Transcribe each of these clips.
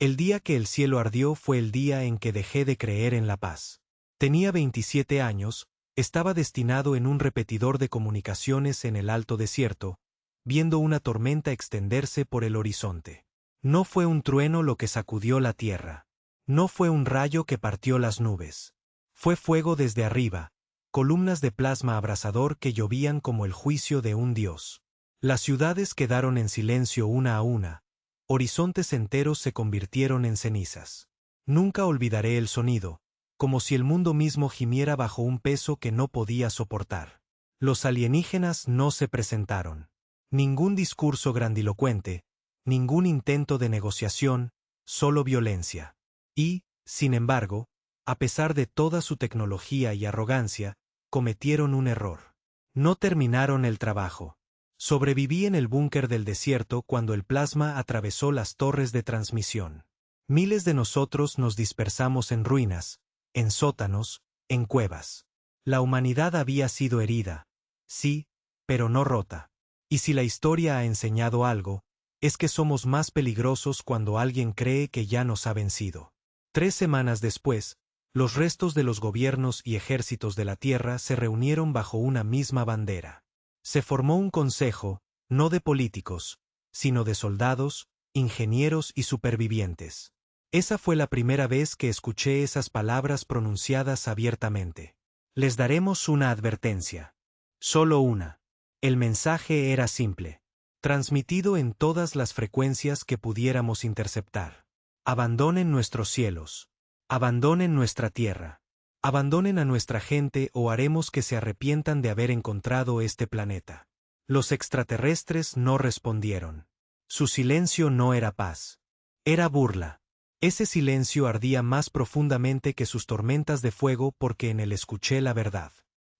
El día que el cielo ardió fue el día en que dejé de creer en la paz. Tenía 27 años, estaba destinado en un repetidor de comunicaciones en el alto desierto, viendo una tormenta extenderse por el horizonte. No fue un trueno lo que sacudió la tierra. No fue un rayo que partió las nubes. Fue fuego desde arriba, columnas de plasma abrasador que llovían como el juicio de un dios. Las ciudades quedaron en silencio una a una. Horizontes enteros se convirtieron en cenizas. Nunca olvidaré el sonido, como si el mundo mismo gimiera bajo un peso que no podía soportar. Los alienígenas no se presentaron. Ningún discurso grandilocuente, ningún intento de negociación, solo violencia. Y, sin embargo, a pesar de toda su tecnología y arrogancia, cometieron un error. No terminaron el trabajo. Sobreviví en el búnker del desierto cuando el plasma atravesó las torres de transmisión. Miles de nosotros nos dispersamos en ruinas, en sótanos, en cuevas. La humanidad había sido herida, sí, pero no rota. Y si la historia ha enseñado algo, es que somos más peligrosos cuando alguien cree que ya nos ha vencido. 3 semanas después, los restos de los gobiernos y ejércitos de la Tierra se reunieron bajo una misma bandera. Se formó un consejo, no de políticos, sino de soldados, ingenieros y supervivientes. Esa fue la primera vez que escuché esas palabras pronunciadas abiertamente. Les daremos una advertencia. Solo una. El mensaje era simple, transmitido en todas las frecuencias que pudiéramos interceptar. Abandonen nuestros cielos. Abandonen nuestra tierra. Abandonen a nuestra gente o haremos que se arrepientan de haber encontrado este planeta. Los extraterrestres no respondieron. Su silencio no era paz. Era burla. Ese silencio ardía más profundamente que sus tormentas de fuego porque en él escuché la verdad.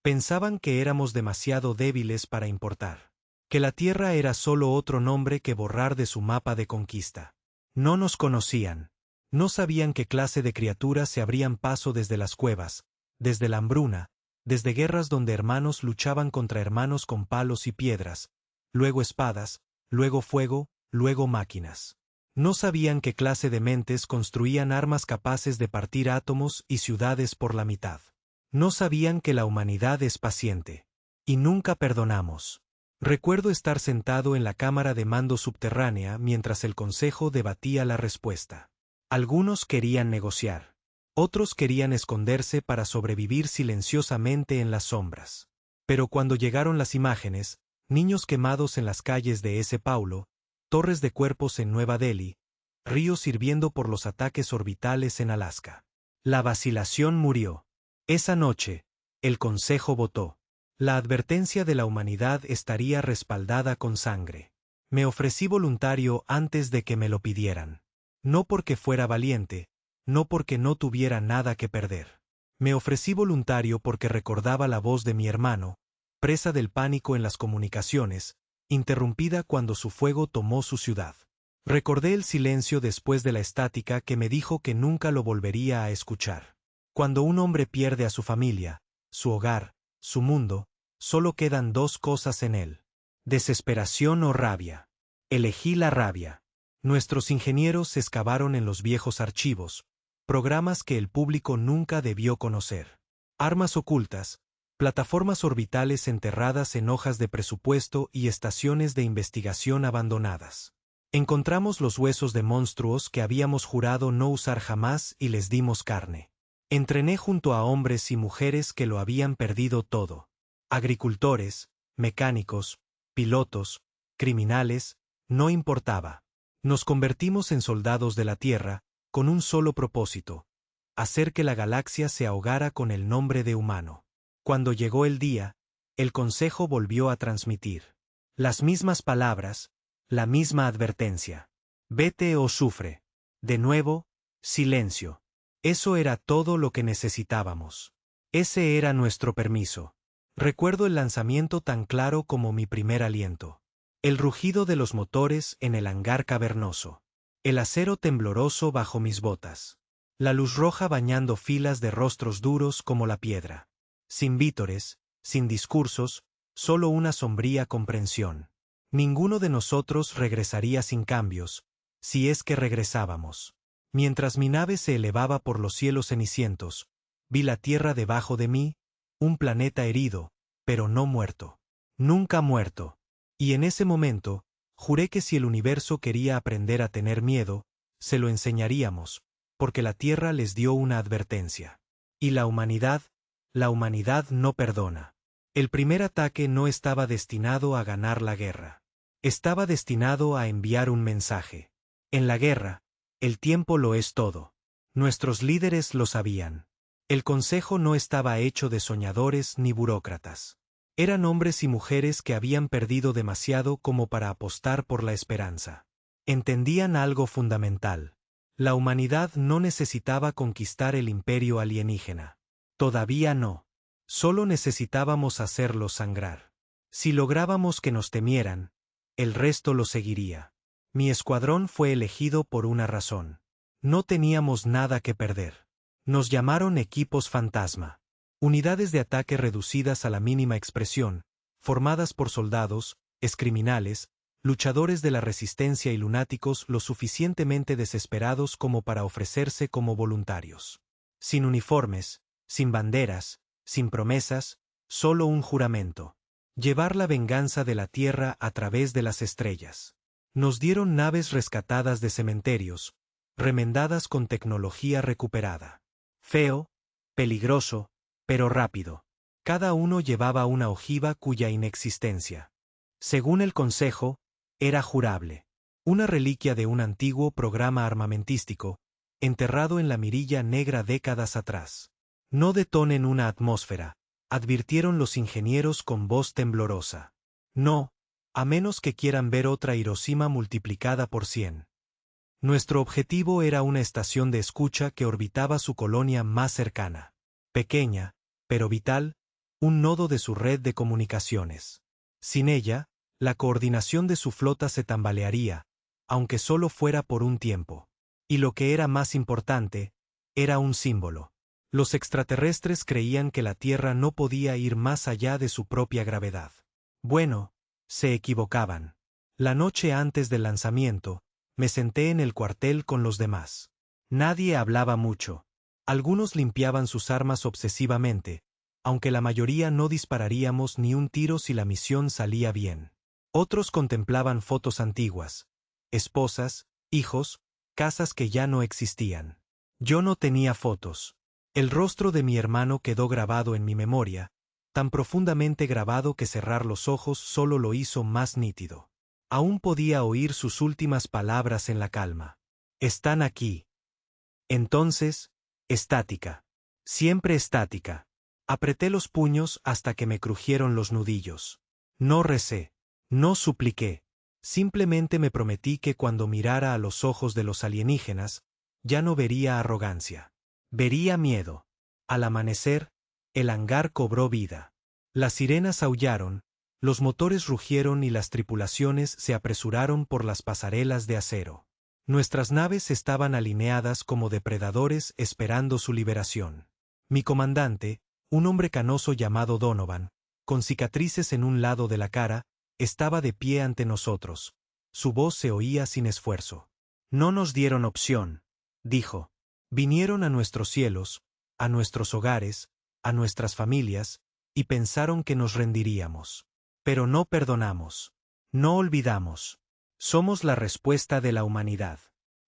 Pensaban que éramos demasiado débiles para importar. Que la Tierra era solo otro nombre que borrar de su mapa de conquista. No nos conocían. No sabían qué clase de criaturas se abrían paso desde las cuevas, desde la hambruna, desde guerras donde hermanos luchaban contra hermanos con palos y piedras, luego espadas, luego fuego, luego máquinas. No sabían qué clase de mentes construían armas capaces de partir átomos y ciudades por la mitad. No sabían que la humanidad es paciente. Y nunca perdonamos. Recuerdo estar sentado en la cámara de mando subterránea mientras el consejo debatía la respuesta. Algunos querían negociar. Otros querían esconderse para sobrevivir silenciosamente en las sombras. Pero cuando llegaron las imágenes, niños quemados en las calles de S. Paulo, torres de cuerpos en Nueva Delhi, ríos hirviendo por los ataques orbitales en Alaska. La vacilación murió. Esa noche, el Consejo votó. La advertencia de la humanidad estaría respaldada con sangre. Me ofrecí voluntario antes de que me lo pidieran. No porque fuera valiente, no porque no tuviera nada que perder. Me ofrecí voluntario porque recordaba la voz de mi hermano, presa del pánico en las comunicaciones, interrumpida cuando su fuego tomó su ciudad. Recordé el silencio después de la estática que me dijo que nunca lo volvería a escuchar. Cuando un hombre pierde a su familia, su hogar, su mundo, solo quedan 2 cosas en él: desesperación o rabia. Elegí la rabia. Nuestros ingenieros excavaron en los viejos archivos, programas que el público nunca debió conocer. Armas ocultas, plataformas orbitales enterradas en hojas de presupuesto y estaciones de investigación abandonadas. Encontramos los huesos de monstruos que habíamos jurado no usar jamás y les dimos carne. Entrené junto a hombres y mujeres que lo habían perdido todo. Agricultores, mecánicos, pilotos, criminales, no importaba. Nos convertimos en soldados de la Tierra, con un solo propósito: hacer que la galaxia se ahogara con el nombre de humano. Cuando llegó el día, el Consejo volvió a transmitir. Las mismas palabras, la misma advertencia. Vete o sufre. De nuevo, silencio. Eso era todo lo que necesitábamos. Ese era nuestro permiso. Recuerdo el lanzamiento tan claro como mi primer aliento. El rugido de los motores en el hangar cavernoso. El acero tembloroso bajo mis botas. La luz roja bañando filas de rostros duros como la piedra. Sin vítores, sin discursos, solo una sombría comprensión. Ninguno de nosotros regresaría sin cambios, si es que regresábamos. Mientras mi nave se elevaba por los cielos cenicientos, vi la Tierra debajo de mí, un planeta herido, pero no muerto. Nunca muerto. Y en ese momento, juré que si el universo quería aprender a tener miedo, se lo enseñaríamos, porque la Tierra les dio una advertencia. Y la humanidad no perdona. El primer ataque no estaba destinado a ganar la guerra. Estaba destinado a enviar un mensaje. En la guerra, el tiempo lo es todo. Nuestros líderes lo sabían. El consejo no estaba hecho de soñadores ni burócratas. Eran hombres y mujeres que habían perdido demasiado como para apostar por la esperanza. Entendían algo fundamental. La humanidad no necesitaba conquistar el imperio alienígena. Todavía no. Solo necesitábamos hacerlos sangrar. Si lográbamos que nos temieran, el resto lo seguiría. Mi escuadrón fue elegido por una razón. No teníamos nada que perder. Nos llamaron equipos fantasma. Unidades de ataque reducidas a la mínima expresión, formadas por soldados, excriminales, luchadores de la resistencia y lunáticos lo suficientemente desesperados como para ofrecerse como voluntarios. Sin uniformes, sin banderas, sin promesas, solo un juramento. Llevar la venganza de la tierra a través de las estrellas. Nos dieron naves rescatadas de cementerios, remendadas con tecnología recuperada. Feo, peligroso, pero rápido. Cada uno llevaba una ojiva cuya inexistencia, según el Consejo, era jurable. Una reliquia de un antiguo programa armamentístico, enterrado en la mirilla negra décadas atrás. No detonen una atmósfera, advirtieron los ingenieros con voz temblorosa. No, a menos que quieran ver otra Hiroshima multiplicada por 100. Nuestro objetivo era una estación de escucha que orbitaba su colonia más cercana. Pequeña, pero vital, un nodo de su red de comunicaciones. Sin ella, la coordinación de su flota se tambalearía, aunque solo fuera por un tiempo. Y lo que era más importante, era un símbolo. Los extraterrestres creían que la Tierra no podía ir más allá de su propia gravedad. Bueno, se equivocaban. La noche antes del lanzamiento, me senté en el cuartel con los demás. Nadie hablaba mucho. Algunos limpiaban sus armas obsesivamente, aunque la mayoría no dispararíamos ni un tiro si la misión salía bien. Otros contemplaban fotos antiguas, esposas, hijos, casas que ya no existían. Yo no tenía fotos. El rostro de mi hermano quedó grabado en mi memoria, tan profundamente grabado que cerrar los ojos solo lo hizo más nítido. Aún podía oír sus últimas palabras en la calma. Están aquí. Entonces, estática. Siempre estática. Apreté los puños hasta que me crujieron los nudillos. No recé. No supliqué. Simplemente me prometí que cuando mirara a los ojos de los alienígenas, ya no vería arrogancia. Vería miedo. Al amanecer, el hangar cobró vida. Las sirenas aullaron, los motores rugieron y las tripulaciones se apresuraron por las pasarelas de acero. Nuestras naves estaban alineadas como depredadores esperando su liberación. Mi comandante, un hombre canoso llamado Donovan, con cicatrices en un lado de la cara, estaba de pie ante nosotros. Su voz se oía sin esfuerzo. No nos dieron opción, dijo. Vinieron a nuestros cielos, a nuestros hogares, a nuestras familias, y pensaron que nos rendiríamos. Pero no perdonamos. No olvidamos. Somos la respuesta de la humanidad.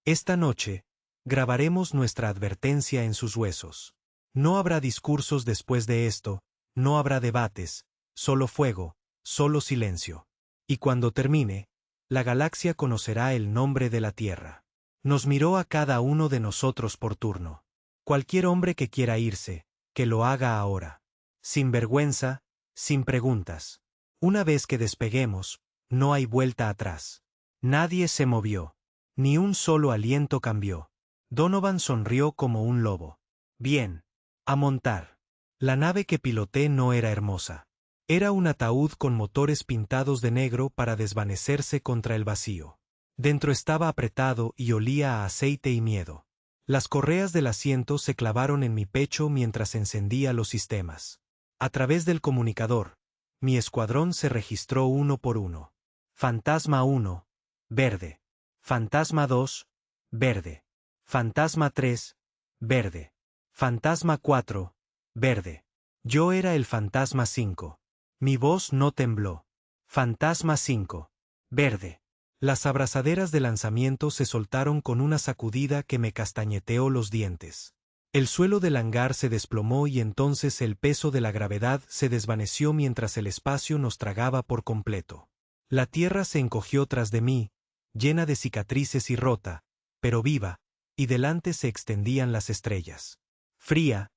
Esta noche, grabaremos nuestra advertencia en sus huesos. No habrá discursos después de esto, no habrá debates, solo fuego, solo silencio. Y cuando termine, la galaxia conocerá el nombre de la Tierra. Nos miró a cada uno de nosotros por turno. Cualquier hombre que quiera irse, que lo haga ahora. Sin vergüenza, sin preguntas. Una vez que despeguemos, no hay vuelta atrás. Nadie se movió. Ni un solo aliento cambió. Donovan sonrió como un lobo. Bien. A montar. La nave que piloté no era hermosa. Era un ataúd con motores pintados de negro para desvanecerse contra el vacío. Dentro estaba apretado y olía a aceite y miedo. Las correas del asiento se clavaron en mi pecho mientras encendía los sistemas. A través del comunicador, mi escuadrón se registró uno por uno. Fantasma 1, verde. Fantasma 2, verde. Fantasma 3, verde. Fantasma 4, verde. Yo era el fantasma 5. Mi voz no tembló. Fantasma 5, verde. Las abrazaderas de lanzamiento se soltaron con una sacudida que me castañeteó los dientes. El suelo del hangar se desplomó y entonces el peso de la gravedad se desvaneció mientras el espacio nos tragaba por completo. La tierra se encogió tras de mí, llena de cicatrices y rota, pero viva, y delante se extendían las estrellas. Fría,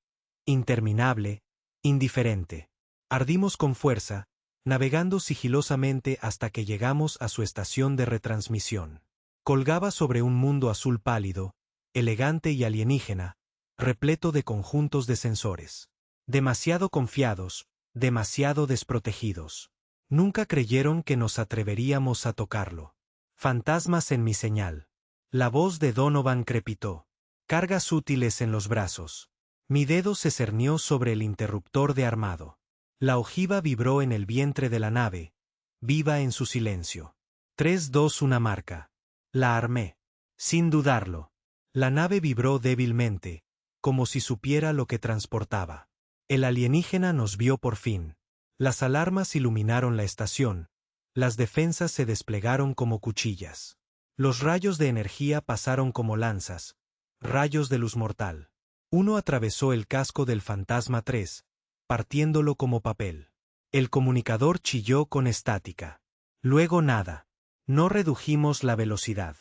interminable, indiferente. Ardimos con fuerza, navegando sigilosamente hasta que llegamos a su estación de retransmisión. Colgaba sobre un mundo azul pálido, elegante y alienígena, repleto de conjuntos de sensores. Demasiado confiados, demasiado desprotegidos. Nunca creyeron que nos atreveríamos a tocarlo. Fantasmas en mi señal. La voz de Donovan crepitó. Cargas útiles en los brazos. Mi dedo se cernió sobre el interruptor de armado. La ojiva vibró en el vientre de la nave, viva en su silencio. 3-2 una marca. La armé. Sin dudarlo. La nave vibró débilmente, como si supiera lo que transportaba. El alienígena nos vio por fin. Las alarmas iluminaron la estación. Las defensas se desplegaron como cuchillas. Los rayos de energía pasaron como lanzas. Rayos de luz mortal. Uno atravesó el casco del Fantasma 3, partiéndolo como papel. El comunicador chilló con estática. Luego nada. No redujimos la velocidad.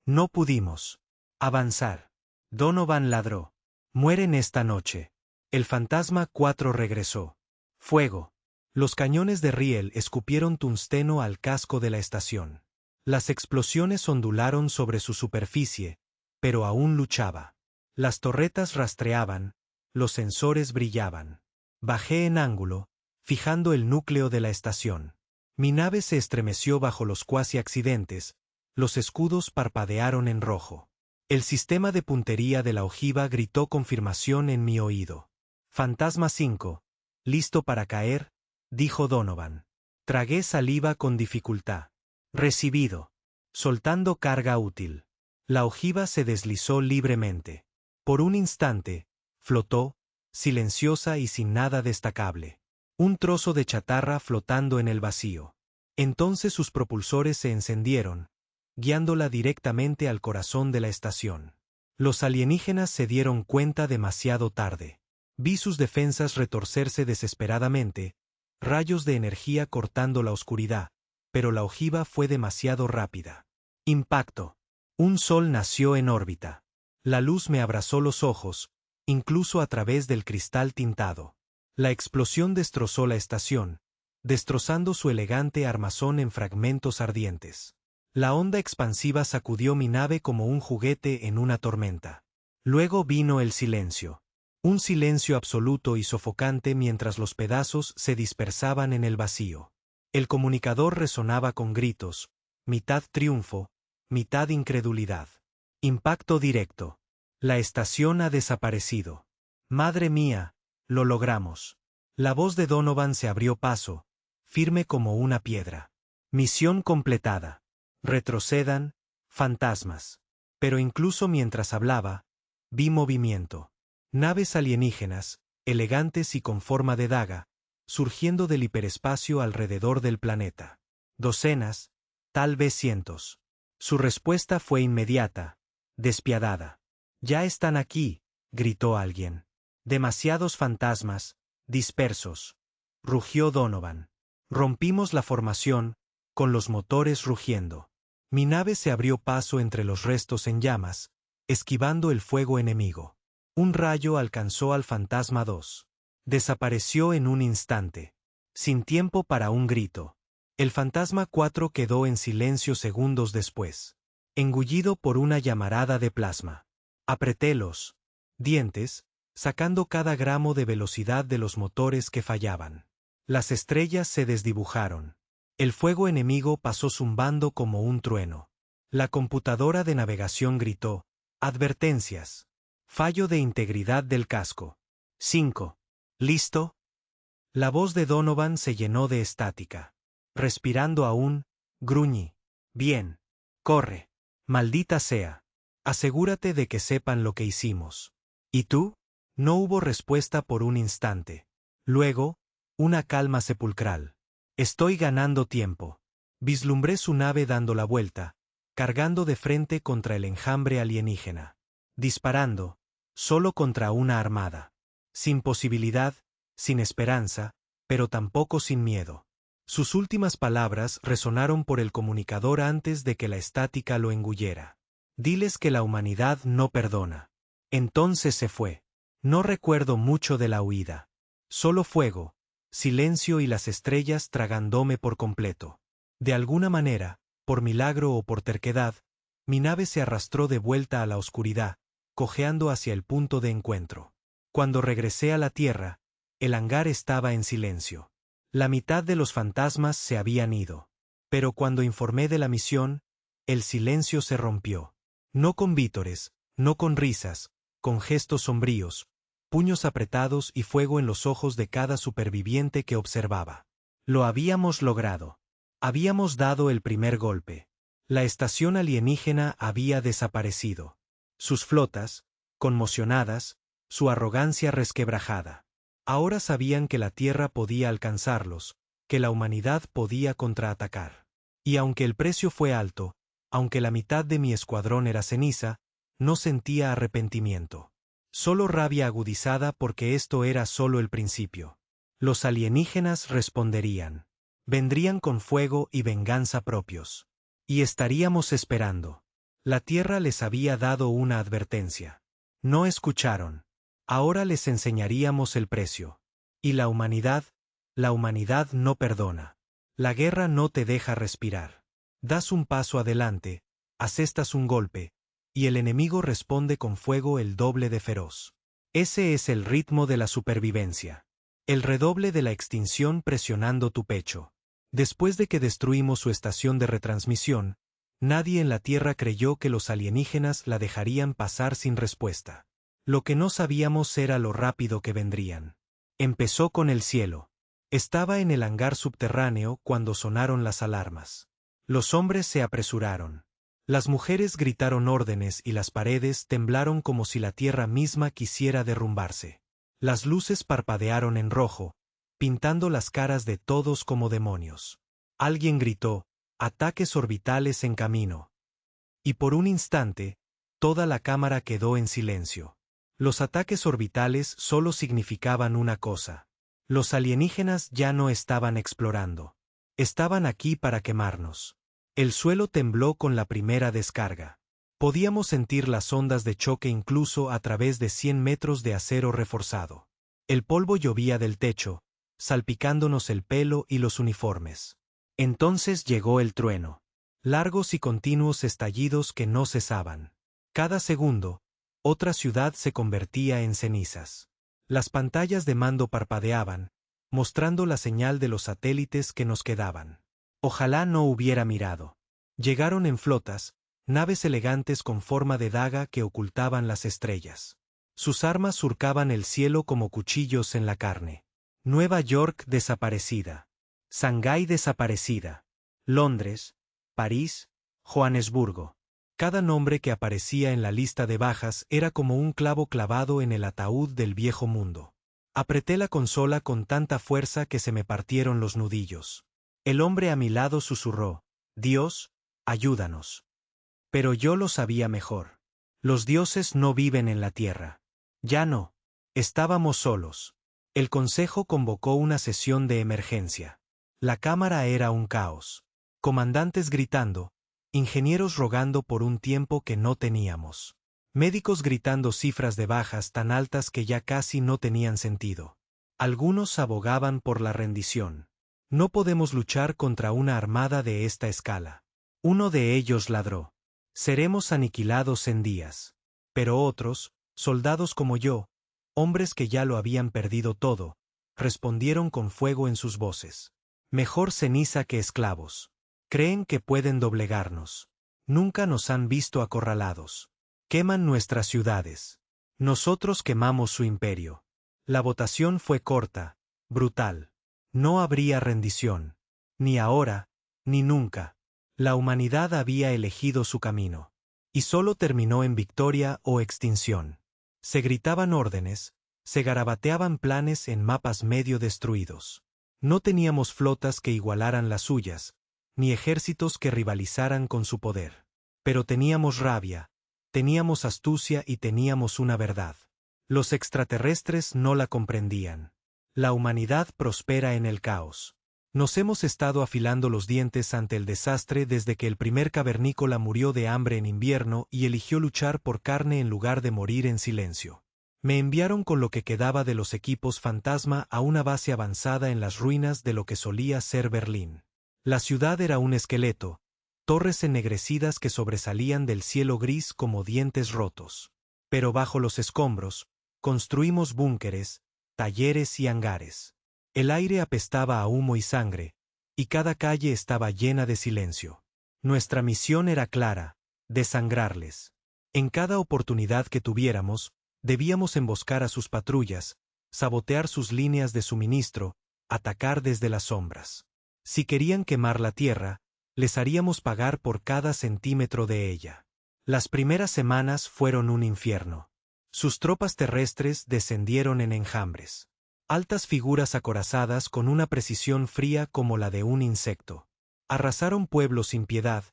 No pudimos avanzar. Donovan ladró. Mueren esta noche. El Fantasma 4 regresó. Fuego. Los cañones de riel escupieron tungsteno al casco de la estación. Las explosiones ondularon sobre su superficie, pero aún luchaba. Las torretas rastreaban, los sensores brillaban. Bajé en ángulo, fijando el núcleo de la estación. Mi nave se estremeció bajo los cuasi accidentes, los escudos parpadearon en rojo. El sistema de puntería de la ojiva gritó confirmación en mi oído. Fantasma 5, listo para caer, dijo Donovan. Tragué saliva con dificultad. Recibido. Soltando carga útil. La ojiva se deslizó libremente. Por un instante, flotó, silenciosa y sin nada destacable. Un trozo de chatarra flotando en el vacío. Entonces sus propulsores se encendieron, guiándola directamente al corazón de la estación. Los alienígenas se dieron cuenta demasiado tarde. Vi sus defensas retorcerse desesperadamente, rayos de energía cortando la oscuridad, pero la ojiva fue demasiado rápida. Impacto. Un sol nació en órbita. La luz me abrazó los ojos, incluso a través del cristal tintado. La explosión destrozó la estación, destrozando su elegante armazón en fragmentos ardientes. La onda expansiva sacudió mi nave como un juguete en una tormenta. Luego vino el silencio. Un silencio absoluto y sofocante mientras los pedazos se dispersaban en el vacío. El comunicador resonaba con gritos, mitad triunfo, mitad incredulidad. Impacto directo. La estación ha desaparecido. Madre mía, lo logramos. La voz de Donovan se abrió paso, firme como una piedra. Misión completada. Retrocedan, fantasmas. Pero incluso mientras hablaba, vi movimiento. Naves alienígenas, elegantes y con forma de daga, surgiendo del hiperespacio alrededor del planeta. Docenas, tal vez cientos. Su respuesta fue inmediata, despiadada. Ya están aquí, gritó alguien. Demasiados fantasmas, dispersos. Rugió Donovan. Rompimos la formación, con los motores rugiendo. Mi nave se abrió paso entre los restos en llamas, esquivando el fuego enemigo. Un rayo alcanzó al Fantasma 2. Desapareció en un instante. Sin tiempo para un grito. El Fantasma 4 quedó en silencio segundos después. Engullido por una llamarada de plasma. Apreté los dientes, sacando cada gramo de velocidad de los motores que fallaban. Las estrellas se desdibujaron. El fuego enemigo pasó zumbando como un trueno. La computadora de navegación gritó: advertencias. Fallo de integridad del casco. 5. ¿Listo? La voz de Donovan se llenó de estática. Respirando aún, gruñí. Bien. Corre. Maldita sea. Asegúrate de que sepan lo que hicimos. ¿Y tú? No hubo respuesta por un instante. Luego, una calma sepulcral. Estoy ganando tiempo. Vislumbré su nave dando la vuelta, cargando de frente contra el enjambre alienígena. Disparando, solo contra una armada. Sin posibilidad, sin esperanza, pero tampoco sin miedo. Sus últimas palabras resonaron por el comunicador antes de que la estática lo engullera. Diles que la humanidad no perdona. Entonces se fue. No recuerdo mucho de la huida. Solo fuego, silencio y las estrellas tragándome por completo. De alguna manera, por milagro o por terquedad, mi nave se arrastró de vuelta a la oscuridad, cojeando hacia el punto de encuentro. Cuando regresé a la Tierra, el hangar estaba en silencio. La mitad de los fantasmas se habían ido. Pero cuando informé de la misión, el silencio se rompió. No con vítores, no con risas, con gestos sombríos, puños apretados y fuego en los ojos de cada superviviente que observaba. Lo habíamos logrado. Habíamos dado el primer golpe. La estación alienígena había desaparecido. Sus flotas, conmocionadas, su arrogancia resquebrajada. Ahora sabían que la Tierra podía alcanzarlos, que la humanidad podía contraatacar. Y aunque el precio fue alto, aunque la mitad de mi escuadrón era ceniza, no sentía arrepentimiento. Solo rabia agudizada porque esto era solo el principio. Los alienígenas responderían. Vendrían con fuego y venganza propios. Y estaríamos esperando. La Tierra les había dado una advertencia. No escucharon. Ahora les enseñaríamos el precio. Y la humanidad no perdona. La guerra no te deja respirar. Das un paso adelante, asestas un golpe, y el enemigo responde con fuego el doble de feroz. Ese es el ritmo de la supervivencia. El redoble de la extinción presionando tu pecho. Después de que destruimos su estación de retransmisión, nadie en la Tierra creyó que los alienígenas la dejarían pasar sin respuesta. Lo que no sabíamos era lo rápido que vendrían. Empezó con el cielo. Estaba en el hangar subterráneo cuando sonaron las alarmas. Los hombres se apresuraron. Las mujeres gritaron órdenes y las paredes temblaron como si la tierra misma quisiera derrumbarse. Las luces parpadearon en rojo, pintando las caras de todos como demonios. Alguien gritó, ataques orbitales en camino. Y por un instante, toda la cámara quedó en silencio. Los ataques orbitales solo significaban una cosa. Los alienígenas ya no estaban explorando. Estaban aquí para quemarnos. El suelo tembló con la primera descarga. Podíamos sentir las ondas de choque incluso a través de 100 metros de acero reforzado. El polvo llovía del techo, salpicándonos el pelo y los uniformes. Entonces llegó el trueno. Largos y continuos estallidos que no cesaban. Cada segundo, otra ciudad se convertía en cenizas. Las pantallas de mando parpadeaban, mostrando la señal de los satélites que nos quedaban. Ojalá no hubiera mirado. Llegaron en flotas, naves elegantes con forma de daga que ocultaban las estrellas. Sus armas surcaban el cielo como cuchillos en la carne. Nueva York desaparecida. Shanghái desaparecida. Londres, París, Johannesburgo. Cada nombre que aparecía en la lista de bajas era como un clavo clavado en el ataúd del viejo mundo. Apreté la consola con tanta fuerza que se me partieron los nudillos. El hombre a mi lado susurró, Dios, ayúdanos. Pero yo lo sabía mejor. Los dioses no viven en la tierra. Ya no. Estábamos solos. El consejo convocó una sesión de emergencia. La cámara era un caos. Comandantes gritando, ingenieros rogando por un tiempo que no teníamos. Médicos gritando cifras de bajas tan altas que ya casi no tenían sentido. Algunos abogaban por la rendición. No podemos luchar contra una armada de esta escala. Uno de ellos ladró. Seremos aniquilados en días. Pero otros, soldados como yo, hombres que ya lo habían perdido todo, respondieron con fuego en sus voces. Mejor ceniza que esclavos. Creen que pueden doblegarnos. Nunca nos han visto acorralados. Queman nuestras ciudades. Nosotros quemamos su imperio. La votación fue corta, brutal. No habría rendición. Ni ahora, ni nunca. La humanidad había elegido su camino. y solo terminó en victoria o extinción. Se gritaban órdenes, se garabateaban planes en mapas medio destruidos. No teníamos flotas que igualaran las suyas, ni ejércitos que rivalizaran con su poder. Pero teníamos rabia, teníamos astucia y teníamos una verdad. Los extraterrestres no la comprendían. La humanidad prospera en el caos. Nos hemos estado afilando los dientes ante el desastre desde que el primer cavernícola murió de hambre en invierno y eligió luchar por carne en lugar de morir en silencio. Me enviaron con lo que quedaba de los equipos fantasma a una base avanzada en las ruinas de lo que solía ser Berlín. La ciudad era un esqueleto, torres ennegrecidas que sobresalían del cielo gris como dientes rotos. Pero bajo los escombros, construimos búnkeres, talleres y hangares. El aire apestaba a humo y sangre, y cada calle estaba llena de silencio. Nuestra misión era clara: desangrarles. En cada oportunidad que tuviéramos, debíamos emboscar a sus patrullas, sabotear sus líneas de suministro, atacar desde las sombras. Si querían quemar la tierra, les haríamos pagar por cada centímetro de ella. Las primeras semanas fueron un infierno. Sus tropas terrestres descendieron en enjambres. Altas figuras acorazadas con una precisión fría como la de un insecto. Arrasaron pueblos sin piedad,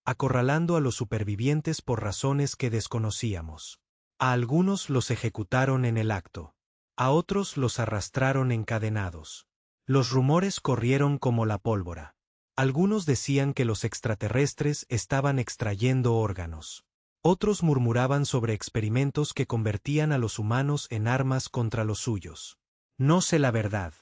acorralando a los supervivientes por razones que desconocíamos. A algunos los ejecutaron en el acto. A otros los arrastraron encadenados. Los rumores corrieron como la pólvora. Algunos decían que los extraterrestres estaban extrayendo órganos. Otros murmuraban sobre experimentos que convertían a los humanos en armas contra los suyos. No sé la verdad.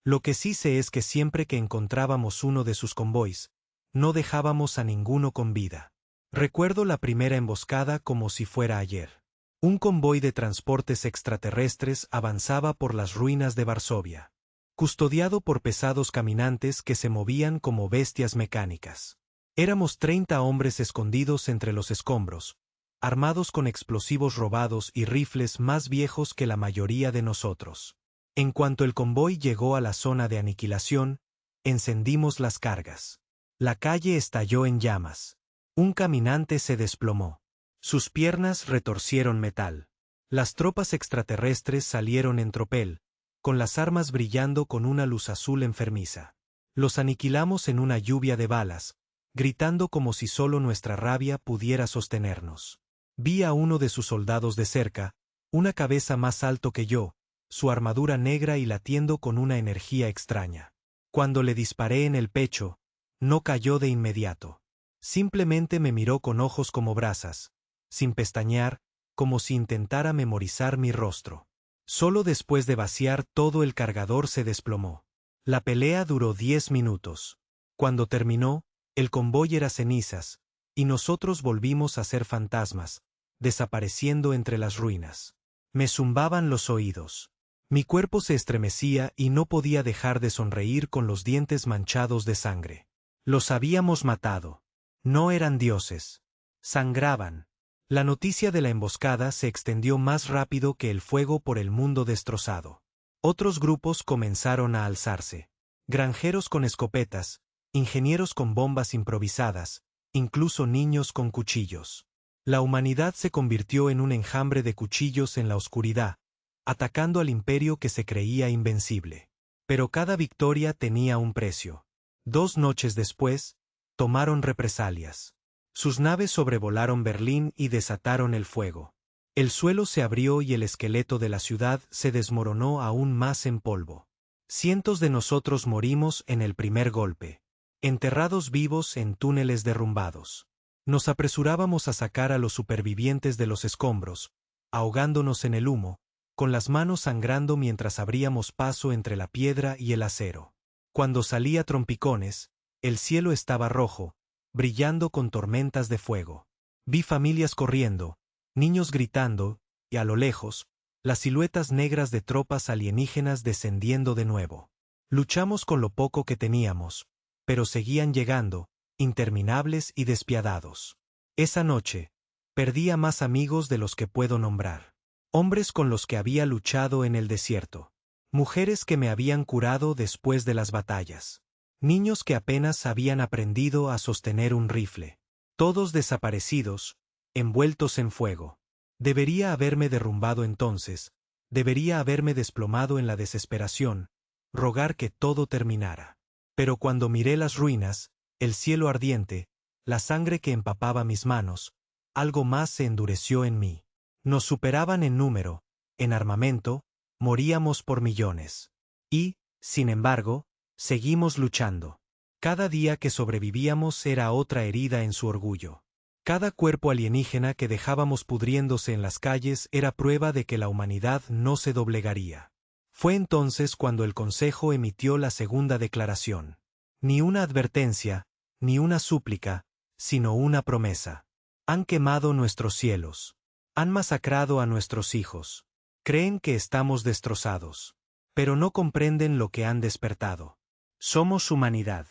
Lo que sí sé es que siempre que encontrábamos uno de sus convoys, no dejábamos a ninguno con vida. Recuerdo la primera emboscada como si fuera ayer. Un convoy de transportes extraterrestres avanzaba por las ruinas de Varsovia, custodiado por pesados caminantes que se movían como bestias mecánicas. Éramos 30 hombres escondidos entre los escombros, armados con explosivos robados y rifles más viejos que la mayoría de nosotros. En cuanto el convoy llegó a la zona de aniquilación, encendimos las cargas. La calle estalló en llamas. Un caminante se desplomó. Sus piernas retorcieron metal. Las tropas extraterrestres salieron en tropel, con las armas brillando con una luz azul enfermiza. Los aniquilamos en una lluvia de balas, gritando como si solo nuestra rabia pudiera sostenernos. Vi a uno de sus soldados de cerca, una cabeza más alto que yo, su armadura negra y latiendo con una energía extraña. Cuando le disparé en el pecho, no cayó de inmediato. Simplemente me miró con ojos como brasas, sin pestañear, como si intentara memorizar mi rostro. Solo después de vaciar todo el cargador se desplomó. La pelea duró 10 minutos. Cuando terminó, el convoy era cenizas, y nosotros volvimos a ser fantasmas, desapareciendo entre las ruinas. Me zumbaban los oídos. Mi cuerpo se estremecía y no podía dejar de sonreír con los dientes manchados de sangre. Los habíamos matado. No eran dioses. Sangraban. La noticia de la emboscada se extendió más rápido que el fuego por el mundo destrozado. Otros grupos comenzaron a alzarse. Granjeros con escopetas, ingenieros con bombas improvisadas, incluso niños con cuchillos. La humanidad se convirtió en un enjambre de cuchillos en la oscuridad, atacando al imperio que se creía invencible. Pero cada victoria tenía un precio. 2 noches después, tomaron represalias. Sus naves sobrevolaron Berlín y desataron el fuego. El suelo se abrió y el esqueleto de la ciudad se desmoronó aún más en polvo. Cientos de nosotros morimos en el primer golpe, enterrados vivos en túneles derrumbados. Nos apresurábamos a sacar a los supervivientes de los escombros, ahogándonos en el humo, con las manos sangrando mientras abríamos paso entre la piedra y el acero. Cuando salía trompicones, el cielo estaba rojo, brillando con tormentas de fuego. Vi familias corriendo, niños gritando, y a lo lejos, las siluetas negras de tropas alienígenas descendiendo de nuevo. Luchamos con lo poco que teníamos, pero seguían llegando, interminables y despiadados. Esa noche, perdí a más amigos de los que puedo nombrar. Hombres con los que había luchado en el desierto. Mujeres que me habían curado después de las batallas. Niños que apenas habían aprendido a sostener un rifle. Todos desaparecidos, envueltos en fuego. Debería haberme derrumbado entonces, debería haberme desplomado en la desesperación, rogar que todo terminara. Pero cuando miré las ruinas, el cielo ardiente, la sangre que empapaba mis manos, algo más se endureció en mí. Nos superaban en número, en armamento, moríamos por millones. Y, sin embargo, seguimos luchando. Cada día que sobrevivíamos era otra herida en su orgullo. Cada cuerpo alienígena que dejábamos pudriéndose en las calles era prueba de que la humanidad no se doblegaría. Fue entonces cuando el Consejo emitió la segunda declaración. Ni una advertencia, ni una súplica, sino una promesa. Han quemado nuestros cielos. Han masacrado a nuestros hijos. Creen que estamos destrozados. Pero no comprenden lo que han despertado. Somos humanidad.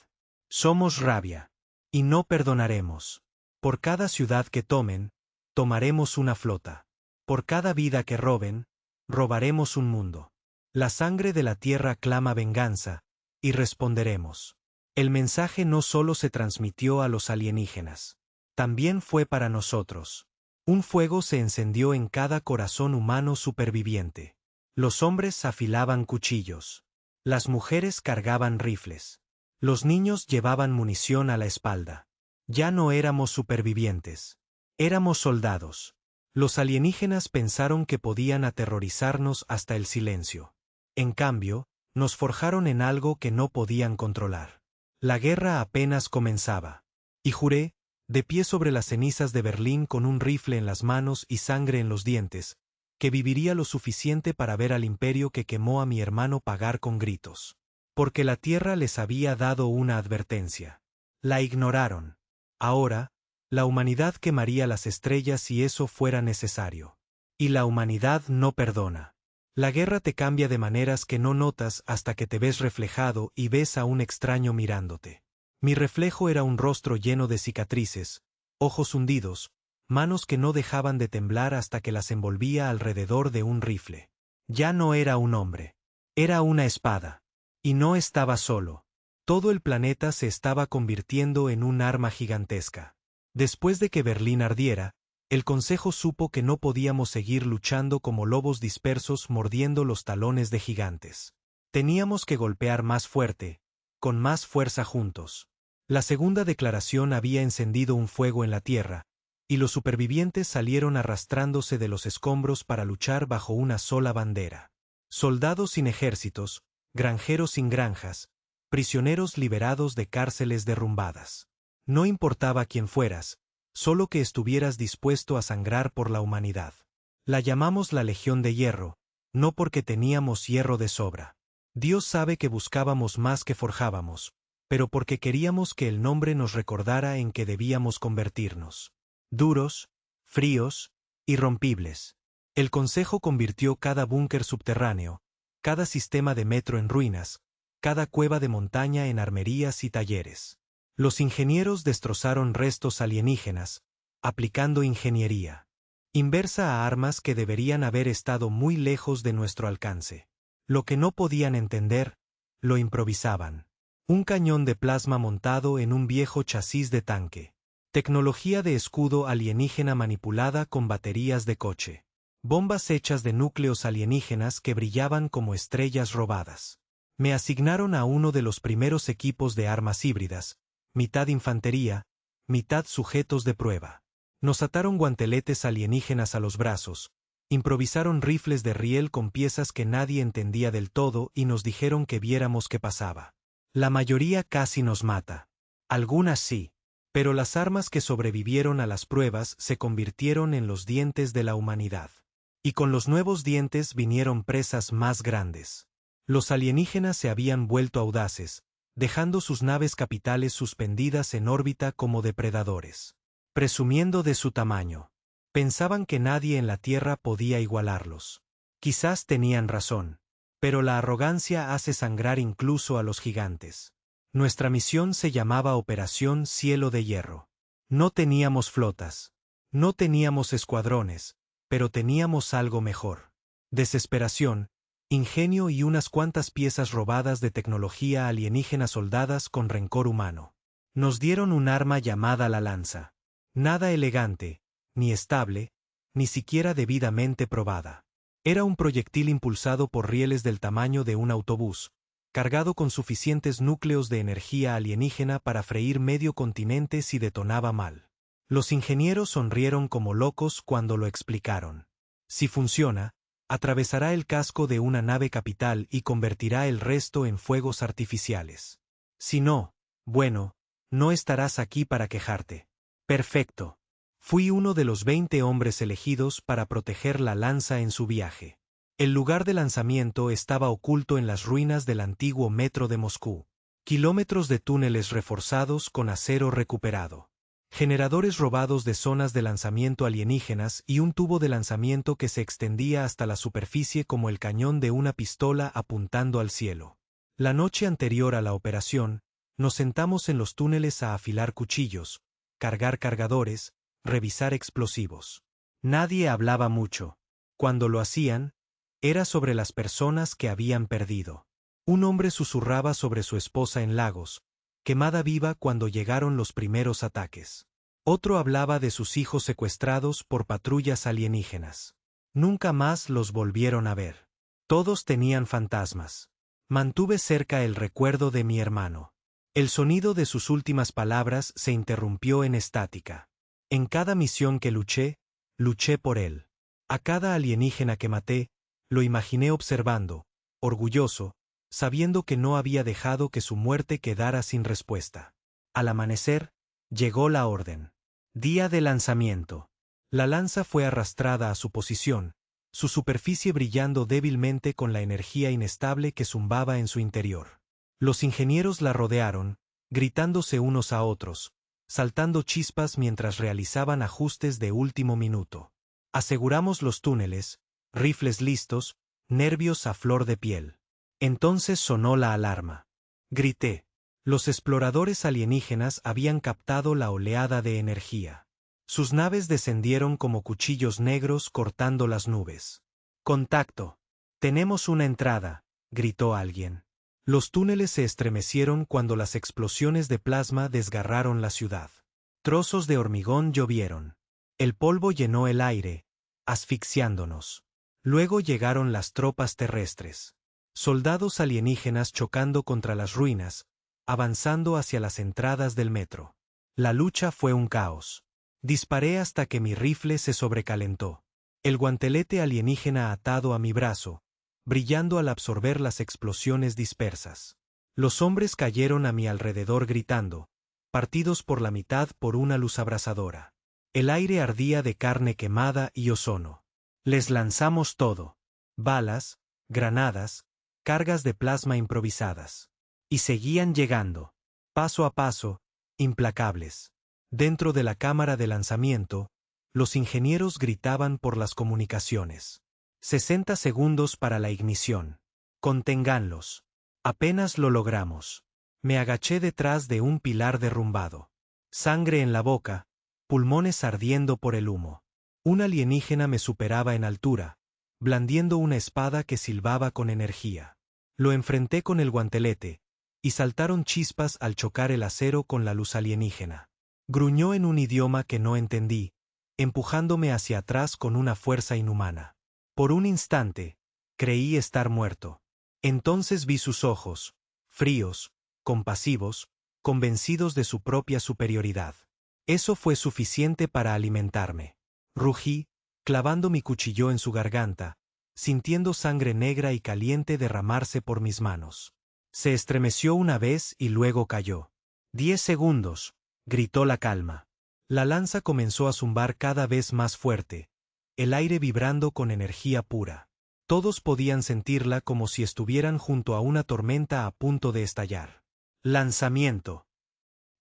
Somos rabia. Y no perdonaremos. Por cada ciudad que tomen, tomaremos una flota. Por cada vida que roben, robaremos un mundo. La sangre de la tierra clama venganza, y responderemos. El mensaje no solo se transmitió a los alienígenas. También fue para nosotros. Un fuego se encendió en cada corazón humano superviviente. Los hombres afilaban cuchillos. Las mujeres cargaban rifles. Los niños llevaban munición a la espalda. Ya no éramos supervivientes. Éramos soldados. Los alienígenas pensaron que podían aterrorizarnos hasta el silencio. En cambio, nos forjaron en algo que no podían controlar. La guerra apenas comenzaba. Y juré, de pie sobre las cenizas de Berlín con un rifle en las manos y sangre en los dientes, que viviría lo suficiente para ver al imperio que quemó a mi hermano pagar con gritos. Porque la tierra les había dado una advertencia. La ignoraron. Ahora, la humanidad quemaría las estrellas si eso fuera necesario. Y la humanidad no perdona. La guerra te cambia de maneras que no notas hasta que te ves reflejado y ves a un extraño mirándote. Mi reflejo era un rostro lleno de cicatrices, ojos hundidos, manos que no dejaban de temblar hasta que las envolvía alrededor de un rifle. Ya no era un hombre. Era una espada. Y no estaba solo. Todo el planeta se estaba convirtiendo en un arma gigantesca. Después de que Berlín ardiera, el Consejo supo que no podíamos seguir luchando como lobos dispersos mordiendo los talones de gigantes. Teníamos que golpear más fuerte, con más fuerza juntos. La segunda declaración había encendido un fuego en la tierra, y los supervivientes salieron arrastrándose de los escombros para luchar bajo una sola bandera. Soldados sin ejércitos, granjeros sin granjas, prisioneros liberados de cárceles derrumbadas. No importaba quién fueras, solo que estuvieras dispuesto a sangrar por la humanidad. La llamamos la Legión de Hierro, no porque teníamos hierro de sobra. Dios sabe que buscábamos más que forjábamos, pero porque queríamos que el nombre nos recordara en que debíamos convertirnos. Duros, fríos, irrompibles. El Consejo convirtió cada búnker subterráneo, cada sistema de metro en ruinas, cada cueva de montaña en armerías y talleres. Los ingenieros destrozaron restos alienígenas, aplicando ingeniería inversa a armas que deberían haber estado muy lejos de nuestro alcance. Lo que no podían entender, lo improvisaban. Un cañón de plasma montado en un viejo chasis de tanque. Tecnología de escudo alienígena manipulada con baterías de coche. Bombas hechas de núcleos alienígenas que brillaban como estrellas robadas. Me asignaron a uno de los primeros equipos de armas híbridas, mitad infantería, mitad sujetos de prueba. Nos ataron guanteletes alienígenas a los brazos, improvisaron rifles de riel con piezas que nadie entendía del todo y nos dijeron que viéramos qué pasaba. La mayoría casi nos mata. Algunas sí. Pero las armas que sobrevivieron a las pruebas se convirtieron en los dientes de la humanidad. Y con los nuevos dientes vinieron presas más grandes. Los alienígenas se habían vuelto audaces, dejando sus naves capitales suspendidas en órbita como depredadores. Presumiendo de su tamaño. Pensaban que nadie en la Tierra podía igualarlos. Quizás tenían razón. Pero la arrogancia hace sangrar incluso a los gigantes. Nuestra misión se llamaba Operación Cielo de Hierro. No teníamos flotas. No teníamos escuadrones, pero teníamos algo mejor. Desesperación, ingenio y unas cuantas piezas robadas de tecnología alienígena soldadas con rencor humano. Nos dieron un arma llamada la lanza. Nada elegante, ni estable, ni siquiera debidamente probada. Era un proyectil impulsado por rieles del tamaño de un autobús, cargado con suficientes núcleos de energía alienígena para freír medio continente si detonaba mal. Los ingenieros sonrieron como locos cuando lo explicaron. Si funciona, atravesará el casco de una nave capital y convertirá el resto en fuegos artificiales. Si no, bueno, no estarás aquí para quejarte. Perfecto. Fui uno de los 20 hombres elegidos para proteger la lanza en su viaje. El lugar de lanzamiento estaba oculto en las ruinas del antiguo metro de Moscú. Kilómetros de túneles reforzados con acero recuperado. Generadores robados de zonas de lanzamiento alienígenas y un tubo de lanzamiento que se extendía hasta la superficie como el cañón de una pistola apuntando al cielo. La noche anterior a la operación, nos sentamos en los túneles a afilar cuchillos, cargar cargadores, revisar explosivos. Nadie hablaba mucho. Cuando lo hacían, era sobre las personas que habían perdido. Un hombre susurraba sobre su esposa en Lagos, quemada viva cuando llegaron los primeros ataques. Otro hablaba de sus hijos secuestrados por patrullas alienígenas. Nunca más los volvieron a ver. Todos tenían fantasmas. Mantuve cerca el recuerdo de mi hermano. El sonido de sus últimas palabras se interrumpió en estática. En cada misión que luché por él. A cada alienígena que maté, lo imaginé observando, orgulloso, sabiendo que no había dejado que su muerte quedara sin respuesta. Al amanecer, llegó la orden. Día de lanzamiento. La lanza fue arrastrada a su posición, su superficie brillando débilmente con la energía inestable que zumbaba en su interior. Los ingenieros la rodearon, gritándose unos a otros, saltando chispas mientras realizaban ajustes de último minuto. Aseguramos los túneles, rifles listos, nervios a flor de piel. Entonces sonó la alarma. Grité. Los exploradores alienígenas habían captado la oleada de energía. Sus naves descendieron como cuchillos negros cortando las nubes. ¡Contacto! Tenemos una entrada, gritó alguien. Los túneles se estremecieron cuando las explosiones de plasma desgarraron la ciudad. Trozos de hormigón llovieron. El polvo llenó el aire, asfixiándonos. Luego llegaron las tropas terrestres. Soldados alienígenas chocando contra las ruinas, avanzando hacia las entradas del metro. La lucha fue un caos. Disparé hasta que mi rifle se sobrecalentó. El guantelete alienígena atado a mi brazo, brillando al absorber las explosiones dispersas. Los hombres cayeron a mi alrededor gritando, partidos por la mitad por una luz abrasadora. El aire ardía de carne quemada y ozono. Les lanzamos todo. Balas, granadas, cargas de plasma improvisadas. Y seguían llegando, paso a paso, implacables. Dentro de la cámara de lanzamiento, los ingenieros gritaban por las comunicaciones. 60 segundos para la ignición. Conténganlos. Apenas lo logramos. Me agaché detrás de un pilar derrumbado. Sangre en la boca, pulmones ardiendo por el humo. Un alienígena me superaba en altura, blandiendo una espada que silbaba con energía. Lo enfrenté con el guantelete, y saltaron chispas al chocar el acero con la luz alienígena. Gruñó en un idioma que no entendí, empujándome hacia atrás con una fuerza inhumana. Por un instante, creí estar muerto. Entonces vi sus ojos, fríos, compasivos, convencidos de su propia superioridad. Eso fue suficiente para alimentarme. Rugí, clavando mi cuchillo en su garganta, sintiendo sangre negra y caliente derramarse por mis manos. Se estremeció una vez y luego cayó. 10 segundos, gritó la calma. La lanza comenzó a zumbar cada vez más fuerte, el aire vibrando con energía pura. Todos podían sentirla como si estuvieran junto a una tormenta a punto de estallar. Lanzamiento.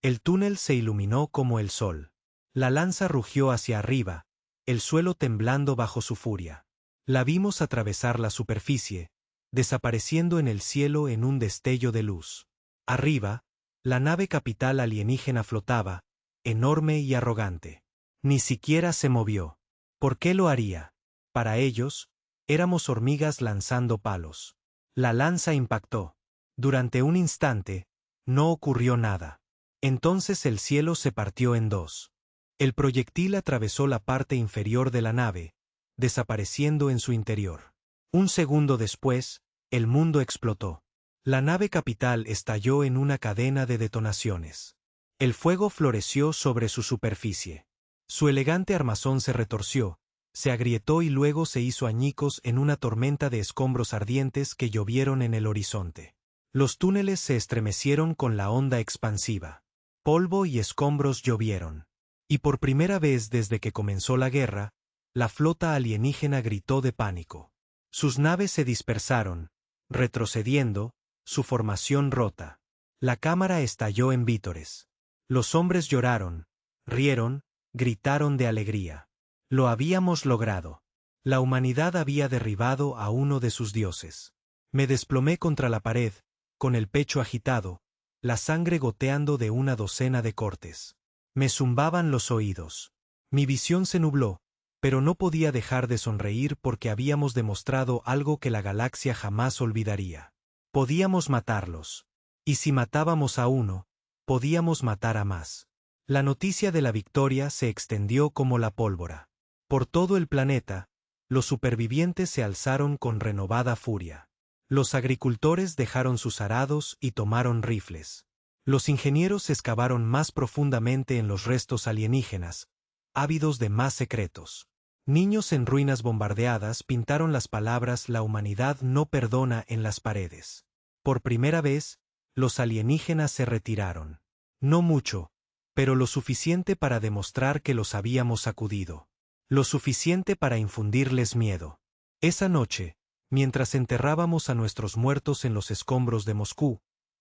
El túnel se iluminó como el sol. La lanza rugió hacia arriba, el suelo temblando bajo su furia. La vimos atravesar la superficie, desapareciendo en el cielo en un destello de luz. Arriba, la nave capital alienígena flotaba, enorme y arrogante. Ni siquiera se movió. ¿Por qué lo haría? Para ellos, éramos hormigas lanzando palos. La lanza impactó. Durante un instante, no ocurrió nada. Entonces el cielo se partió en dos. El proyectil atravesó la parte inferior de la nave, desapareciendo en su interior. Un segundo después, el mundo explotó. La nave capital estalló en una cadena de detonaciones. El fuego floreció sobre su superficie. Su elegante armazón se retorció, se agrietó y luego se hizo añicos en una tormenta de escombros ardientes que llovieron en el horizonte. Los túneles se estremecieron con la onda expansiva. Polvo y escombros llovieron. Y por primera vez desde que comenzó la guerra, la flota alienígena gritó de pánico. Sus naves se dispersaron, retrocediendo, su formación rota. La cámara estalló en vítores. Los hombres lloraron, rieron, gritaron de alegría. Lo habíamos logrado. La humanidad había derribado a uno de sus dioses. Me desplomé contra la pared, con el pecho agitado, la sangre goteando de una docena de cortes. Me zumbaban los oídos. Mi visión se nubló, pero no podía dejar de sonreír porque habíamos demostrado algo que la galaxia jamás olvidaría. Podíamos matarlos. Y si matábamos a uno, podíamos matar a más. La noticia de la victoria se extendió como la pólvora. Por todo el planeta, los supervivientes se alzaron con renovada furia. Los agricultores dejaron sus arados y tomaron rifles. Los ingenieros excavaron más profundamente en los restos alienígenas, ávidos de más secretos. Niños en ruinas bombardeadas pintaron las palabras «La humanidad no perdona» en las paredes. Por primera vez, los alienígenas se retiraron. No mucho, pero lo suficiente para demostrar que los habíamos sacudido. Lo suficiente para infundirles miedo. Esa noche, mientras enterrábamos a nuestros muertos en los escombros de Moscú,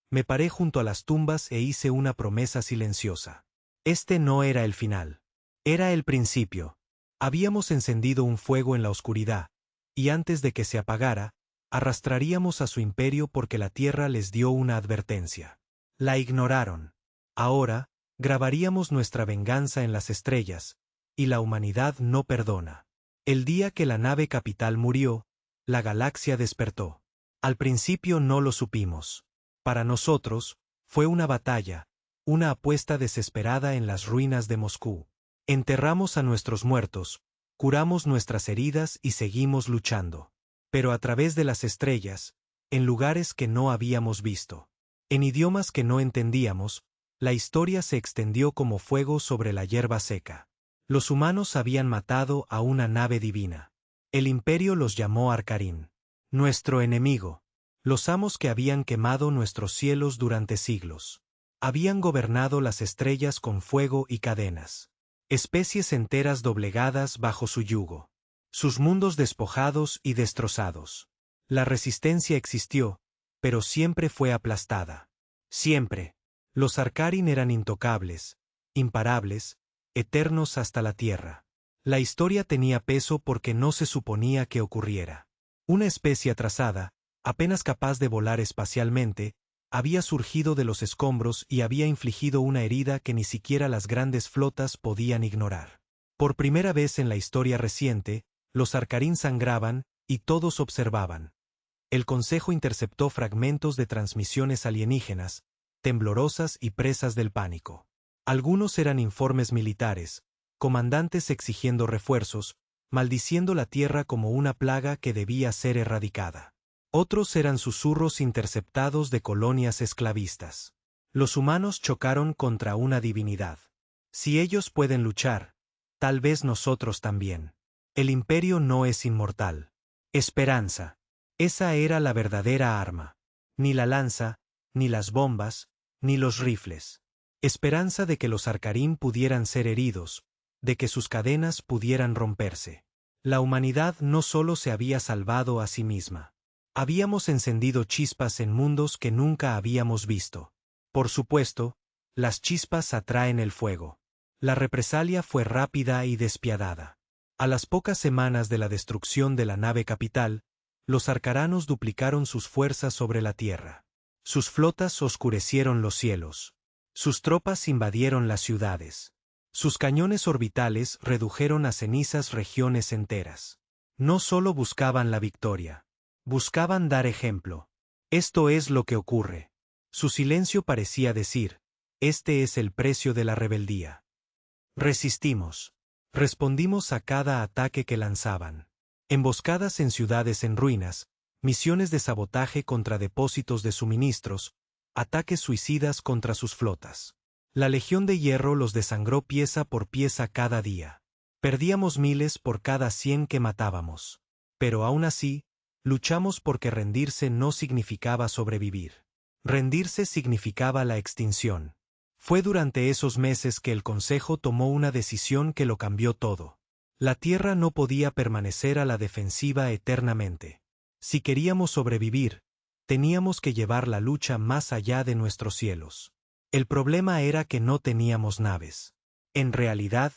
me paré junto a las tumbas e hice una promesa silenciosa. Este no era el final. Era el principio. Habíamos encendido un fuego en la oscuridad, y antes de que se apagara, arrastraríamos a su imperio porque la Tierra les dio una advertencia. La ignoraron. Ahora, grabaríamos nuestra venganza en las estrellas, y la humanidad no perdona. El día que la nave capital murió, la galaxia despertó. Al principio no lo supimos. Para nosotros, fue una batalla, una apuesta desesperada en las ruinas de Moscú. Enterramos a nuestros muertos, curamos nuestras heridas y seguimos luchando. Pero a través de las estrellas, en lugares que no habíamos visto, en idiomas que no entendíamos, la historia se extendió como fuego sobre la hierba seca. Los humanos habían matado a una nave divina. El imperio los llamó Arcarín. Nuestro enemigo. Los amos que habían quemado nuestros cielos durante siglos. Habían gobernado las estrellas con fuego y cadenas. Especies enteras doblegadas bajo su yugo. Sus mundos despojados y destrozados. La resistencia existió, pero siempre fue aplastada. Siempre. Los Arcarín eran intocables, imparables, eternos hasta la tierra. La historia tenía peso porque no se suponía que ocurriera. Una especie atrasada, apenas capaz de volar espacialmente, había surgido de los escombros y había infligido una herida que ni siquiera las grandes flotas podían ignorar. Por primera vez en la historia reciente, los Arcarín sangraban, y todos observaban. El Consejo interceptó fragmentos de transmisiones alienígenas, temblorosas y presas del pánico. Algunos eran informes militares, comandantes exigiendo refuerzos, maldiciendo la Tierra como una plaga que debía ser erradicada. Otros eran susurros interceptados de colonias esclavistas. Los humanos chocaron contra una divinidad. Si ellos pueden luchar, tal vez nosotros también. El imperio no es inmortal. Esperanza. Esa era la verdadera arma. Ni la lanza, ni las bombas, ni los rifles. Esperanza de que los Arcarín pudieran ser heridos, de que sus cadenas pudieran romperse. La humanidad no solo se había salvado a sí misma. Habíamos encendido chispas en mundos que nunca habíamos visto. Por supuesto, las chispas atraen el fuego. La represalia fue rápida y despiadada. A las pocas semanas de la destrucción de la nave capital, los arcaranos duplicaron sus fuerzas sobre la Tierra. Sus flotas oscurecieron los cielos. Sus tropas invadieron las ciudades. Sus cañones orbitales redujeron a cenizas regiones enteras. No solo buscaban la victoria. Buscaban dar ejemplo. Esto es lo que ocurre. Su silencio parecía decir, este es el precio de la rebeldía. Resistimos. Respondimos a cada ataque que lanzaban. Emboscadas en ciudades en ruinas, misiones de sabotaje contra depósitos de suministros, ataques suicidas contra sus flotas. La Legión de Hierro los desangró pieza por pieza cada día. Perdíamos miles por cada 100 que matábamos. Pero aún así, luchamos porque rendirse no significaba sobrevivir. Rendirse significaba la extinción. Fue durante esos meses que el Consejo tomó una decisión que lo cambió todo. La Tierra no podía permanecer a la defensiva eternamente. Si queríamos sobrevivir, teníamos que llevar la lucha más allá de nuestros cielos. El problema era que no teníamos naves. En realidad,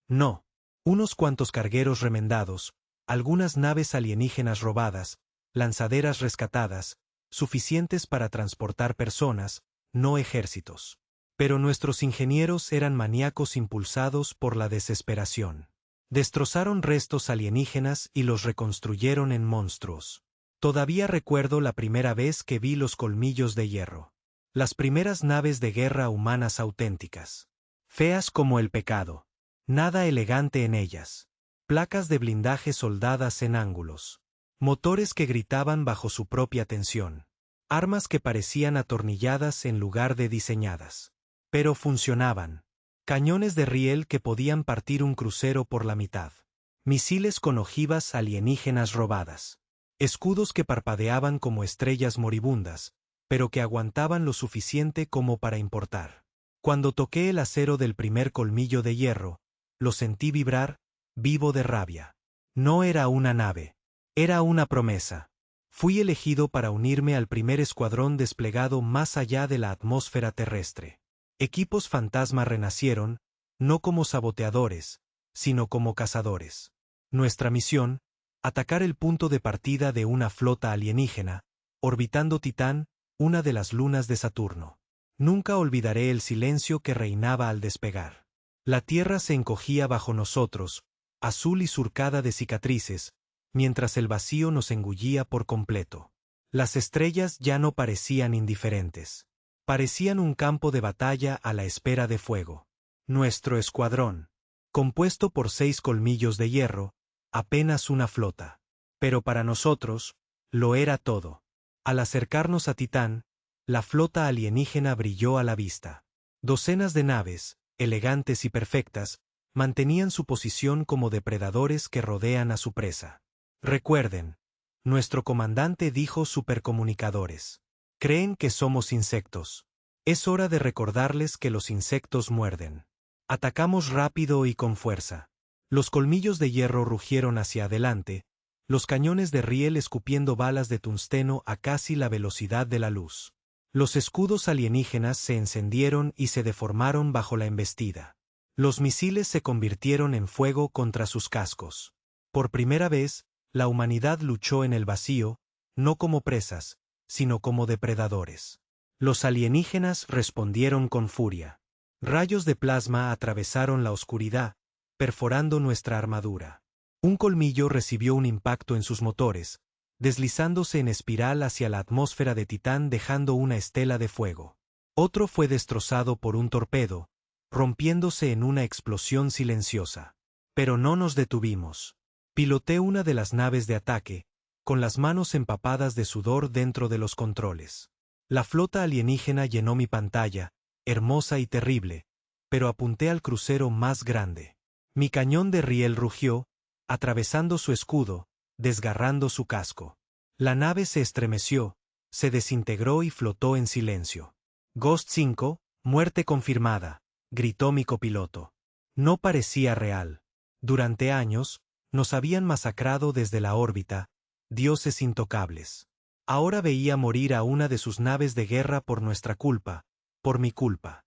no. Unos cuantos cargueros remendados, algunas naves alienígenas robadas, lanzaderas rescatadas, suficientes para transportar personas, no ejércitos. Pero nuestros ingenieros eran maníacos impulsados por la desesperación. Destrozaron restos alienígenas y los reconstruyeron en monstruos. Todavía recuerdo la primera vez que vi los colmillos de hierro. Las primeras naves de guerra humanas auténticas. Feas como el pecado. Nada elegante en ellas. Placas de blindaje soldadas en ángulos. Motores que gritaban bajo su propia tensión. Armas que parecían atornilladas en lugar de diseñadas. Pero funcionaban. Cañones de riel que podían partir un crucero por la mitad. Misiles con ojivas alienígenas robadas. Escudos que parpadeaban como estrellas moribundas, pero que aguantaban lo suficiente como para importar. Cuando toqué el acero del primer colmillo de hierro, lo sentí vibrar, vivo de rabia. No era una nave. Era una promesa. Fui elegido para unirme al primer escuadrón desplegado más allá de la atmósfera terrestre. Equipos fantasma renacieron, no como saboteadores, sino como cazadores. Nuestra misión, atacar el punto de partida de una flota alienígena, orbitando Titán, una de las lunas de Saturno. Nunca olvidaré el silencio que reinaba al despegar. La tierra se encogía bajo nosotros, azul y surcada de cicatrices, mientras el vacío nos engullía por completo. Las estrellas ya no parecían indiferentes. Parecían un campo de batalla a la espera de fuego. Nuestro escuadrón, compuesto por 6 colmillos de hierro, apenas una flota. Pero para nosotros, lo era todo. Al acercarnos a Titán, la flota alienígena brilló a la vista. Docenas de naves, elegantes y perfectas, mantenían su posición como depredadores que rodean a su presa. Recuerden, nuestro comandante dijo supercomunicadores. Creen que somos insectos. Es hora de recordarles que los insectos muerden. Atacamos rápido y con fuerza. Los colmillos de hierro rugieron hacia adelante, los cañones de riel escupiendo balas de tungsteno a casi la velocidad de la luz. Los escudos alienígenas se encendieron y se deformaron bajo la embestida. Los misiles se convirtieron en fuego contra sus cascos. Por primera vez, la humanidad luchó en el vacío, no como presas, sino como depredadores. Los alienígenas respondieron con furia. Rayos de plasma atravesaron la oscuridad, perforando nuestra armadura. Un colmillo recibió un impacto en sus motores, deslizándose en espiral hacia la atmósfera de Titán dejando una estela de fuego. Otro fue destrozado por un torpedo, rompiéndose en una explosión silenciosa. Pero no nos detuvimos. Piloté una de las naves de ataque, con las manos empapadas de sudor dentro de los controles. La flota alienígena llenó mi pantalla, hermosa y terrible, pero apunté al crucero más grande. Mi cañón de riel rugió, atravesando su escudo, desgarrando su casco. La nave se estremeció, se desintegró y flotó en silencio. Ghost 5, muerte confirmada, gritó mi copiloto. No parecía real. Durante años, nos habían masacrado desde la órbita, dioses intocables. Ahora veía morir a una de sus naves de guerra por nuestra culpa, por mi culpa.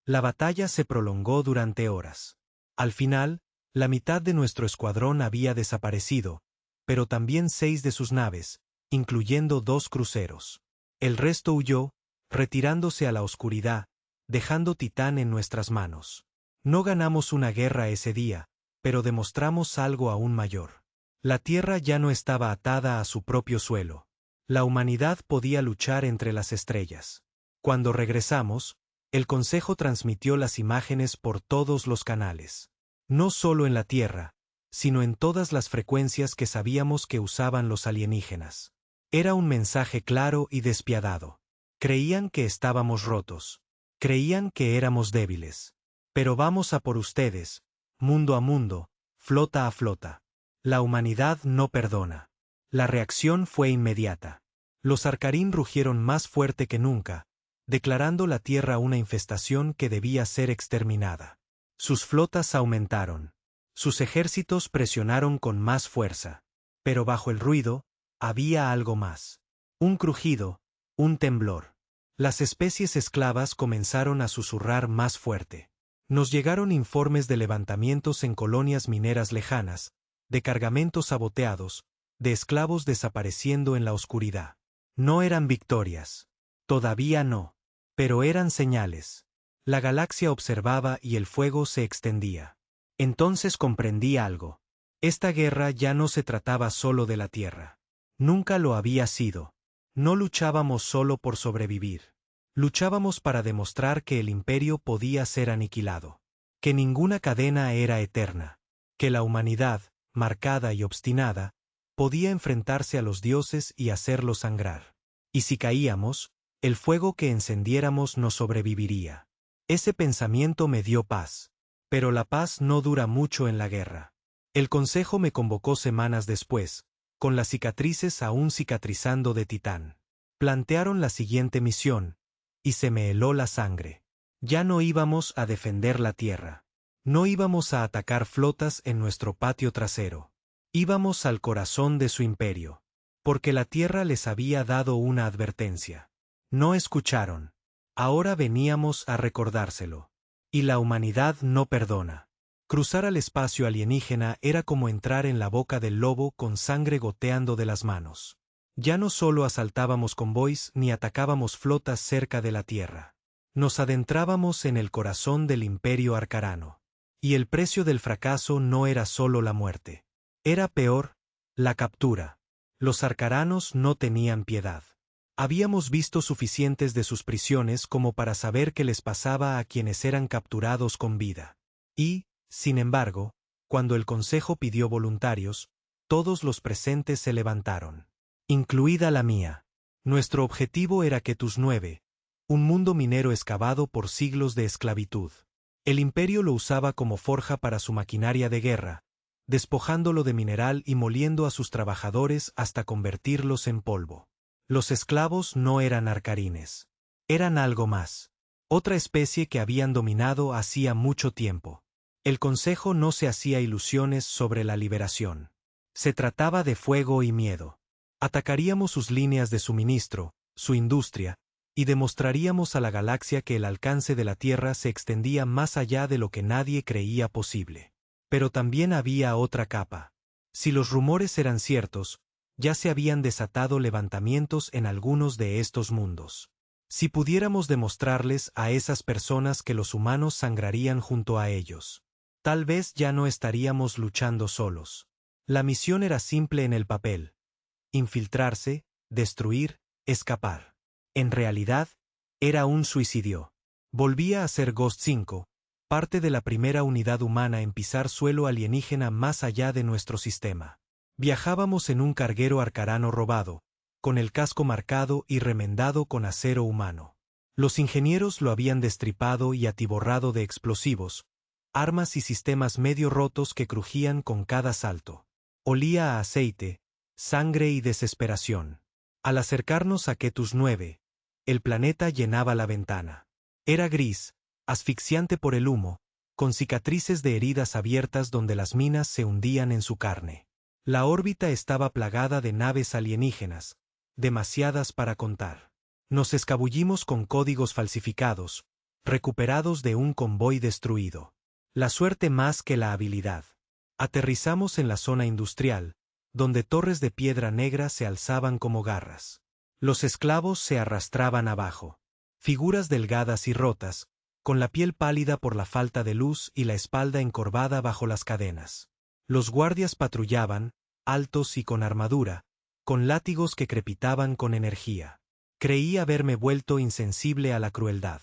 La batalla se prolongó durante horas. Al final, la mitad de nuestro escuadrón había desaparecido, pero también 6 de sus naves, incluyendo 2 cruceros. El resto huyó, retirándose a la oscuridad, dejando Titán en nuestras manos. No ganamos una guerra ese día, pero demostramos algo aún mayor. La Tierra ya no estaba atada a su propio suelo. La humanidad podía luchar entre las estrellas. Cuando regresamos, El Consejo transmitió las imágenes por todos los canales. No solo en la Tierra, sino en todas las frecuencias que sabíamos que usaban los alienígenas. Era un mensaje claro y despiadado. Creían que estábamos rotos. Creían que éramos débiles. Pero vamos a por ustedes, mundo a mundo, flota a flota. La humanidad no perdona. La reacción fue inmediata. Los Arcarín rugieron más fuerte que nunca, declarando la Tierra una infestación que debía ser exterminada. Sus flotas aumentaron. Sus ejércitos presionaron con más fuerza. Pero bajo el ruido, había algo más. Un crujido, un temblor. Las especies esclavas comenzaron a susurrar más fuerte. Nos llegaron informes de levantamientos en colonias mineras lejanas, de cargamentos saboteados, de esclavos desapareciendo en la oscuridad. No eran victorias. Todavía no. Pero eran señales. La galaxia observaba y el fuego se extendía. Entonces comprendí algo. Esta guerra ya no se trataba solo de la Tierra. Nunca lo había sido. No luchábamos solo por sobrevivir. Luchábamos para demostrar que el imperio podía ser aniquilado. Que ninguna cadena era eterna. Que la humanidad, marcada y obstinada, podía enfrentarse a los dioses y hacerlos sangrar. Y si caíamos, el fuego que encendiéramos nos sobreviviría. Ese pensamiento me dio paz. Pero la paz no dura mucho en la guerra. El Consejo me convocó semanas después, con las cicatrices aún cicatrizando de Titán. Plantearon la siguiente misión, y se me heló la sangre. Ya no íbamos a defender la Tierra. No íbamos a atacar flotas en nuestro patio trasero. Íbamos al corazón de su imperio. Porque la Tierra les había dado una advertencia. No escucharon. Ahora veníamos a recordárselo. Y la humanidad no perdona. Cruzar al espacio alienígena era como entrar en la boca del lobo con sangre goteando de las manos. Ya no solo asaltábamos convoys ni atacábamos flotas cerca de la Tierra. Nos adentrábamos en el corazón del imperio arcarano. Y el precio del fracaso no era solo la muerte. Era peor, la captura. Los arcaranos no tenían piedad. Habíamos visto suficientes de sus prisiones como para saber qué les pasaba a quienes eran capturados con vida. Y, sin embargo, cuando el Consejo pidió voluntarios, todos los presentes se levantaron. Incluida la mía. Nuestro objetivo era Ketus 9, un mundo minero excavado por siglos de esclavitud. El imperio lo usaba como forja para su maquinaria de guerra, despojándolo de mineral y moliendo a sus trabajadores hasta convertirlos en polvo. Los esclavos no eran arcarines. Eran algo más. Otra especie que habían dominado hacía mucho tiempo. El Consejo no se hacía ilusiones sobre la liberación. Se trataba de fuego y miedo. Atacaríamos sus líneas de suministro, su industria, y demostraríamos a la galaxia que el alcance de la Tierra se extendía más allá de lo que nadie creía posible. Pero también había otra capa. Si los rumores eran ciertos, ya se habían desatado levantamientos en algunos de estos mundos. Si pudiéramos demostrarles a esas personas que los humanos sangrarían junto a ellos, tal vez ya no estaríamos luchando solos. La misión era simple en el papel: infiltrarse, destruir, escapar. En realidad, era un suicidio. Volvía a ser Ghost 5, parte de la primera unidad humana en pisar suelo alienígena más allá de nuestro sistema. Viajábamos en un carguero arcarano robado, con el casco marcado y remendado con acero humano. Los ingenieros lo habían destripado y atiborrado de explosivos, armas y sistemas medio rotos que crujían con cada salto. Olía a aceite, sangre y desesperación. Al acercarnos a Ketus 9, el planeta llenaba la ventana. Era gris, asfixiante por el humo, con cicatrices de heridas abiertas donde las minas se hundían en su carne. La órbita estaba plagada de naves alienígenas, demasiadas para contar. Nos escabullimos con códigos falsificados, recuperados de un convoy destruido. La suerte más que la habilidad. Aterrizamos en la zona industrial, donde torres de piedra negra se alzaban como garras. Los esclavos se arrastraban abajo. Figuras delgadas y rotas, con la piel pálida por la falta de luz y la espalda encorvada bajo las cadenas. Los guardias patrullaban, altos y con armadura, con látigos que crepitaban con energía. Creí haberme vuelto insensible a la crueldad.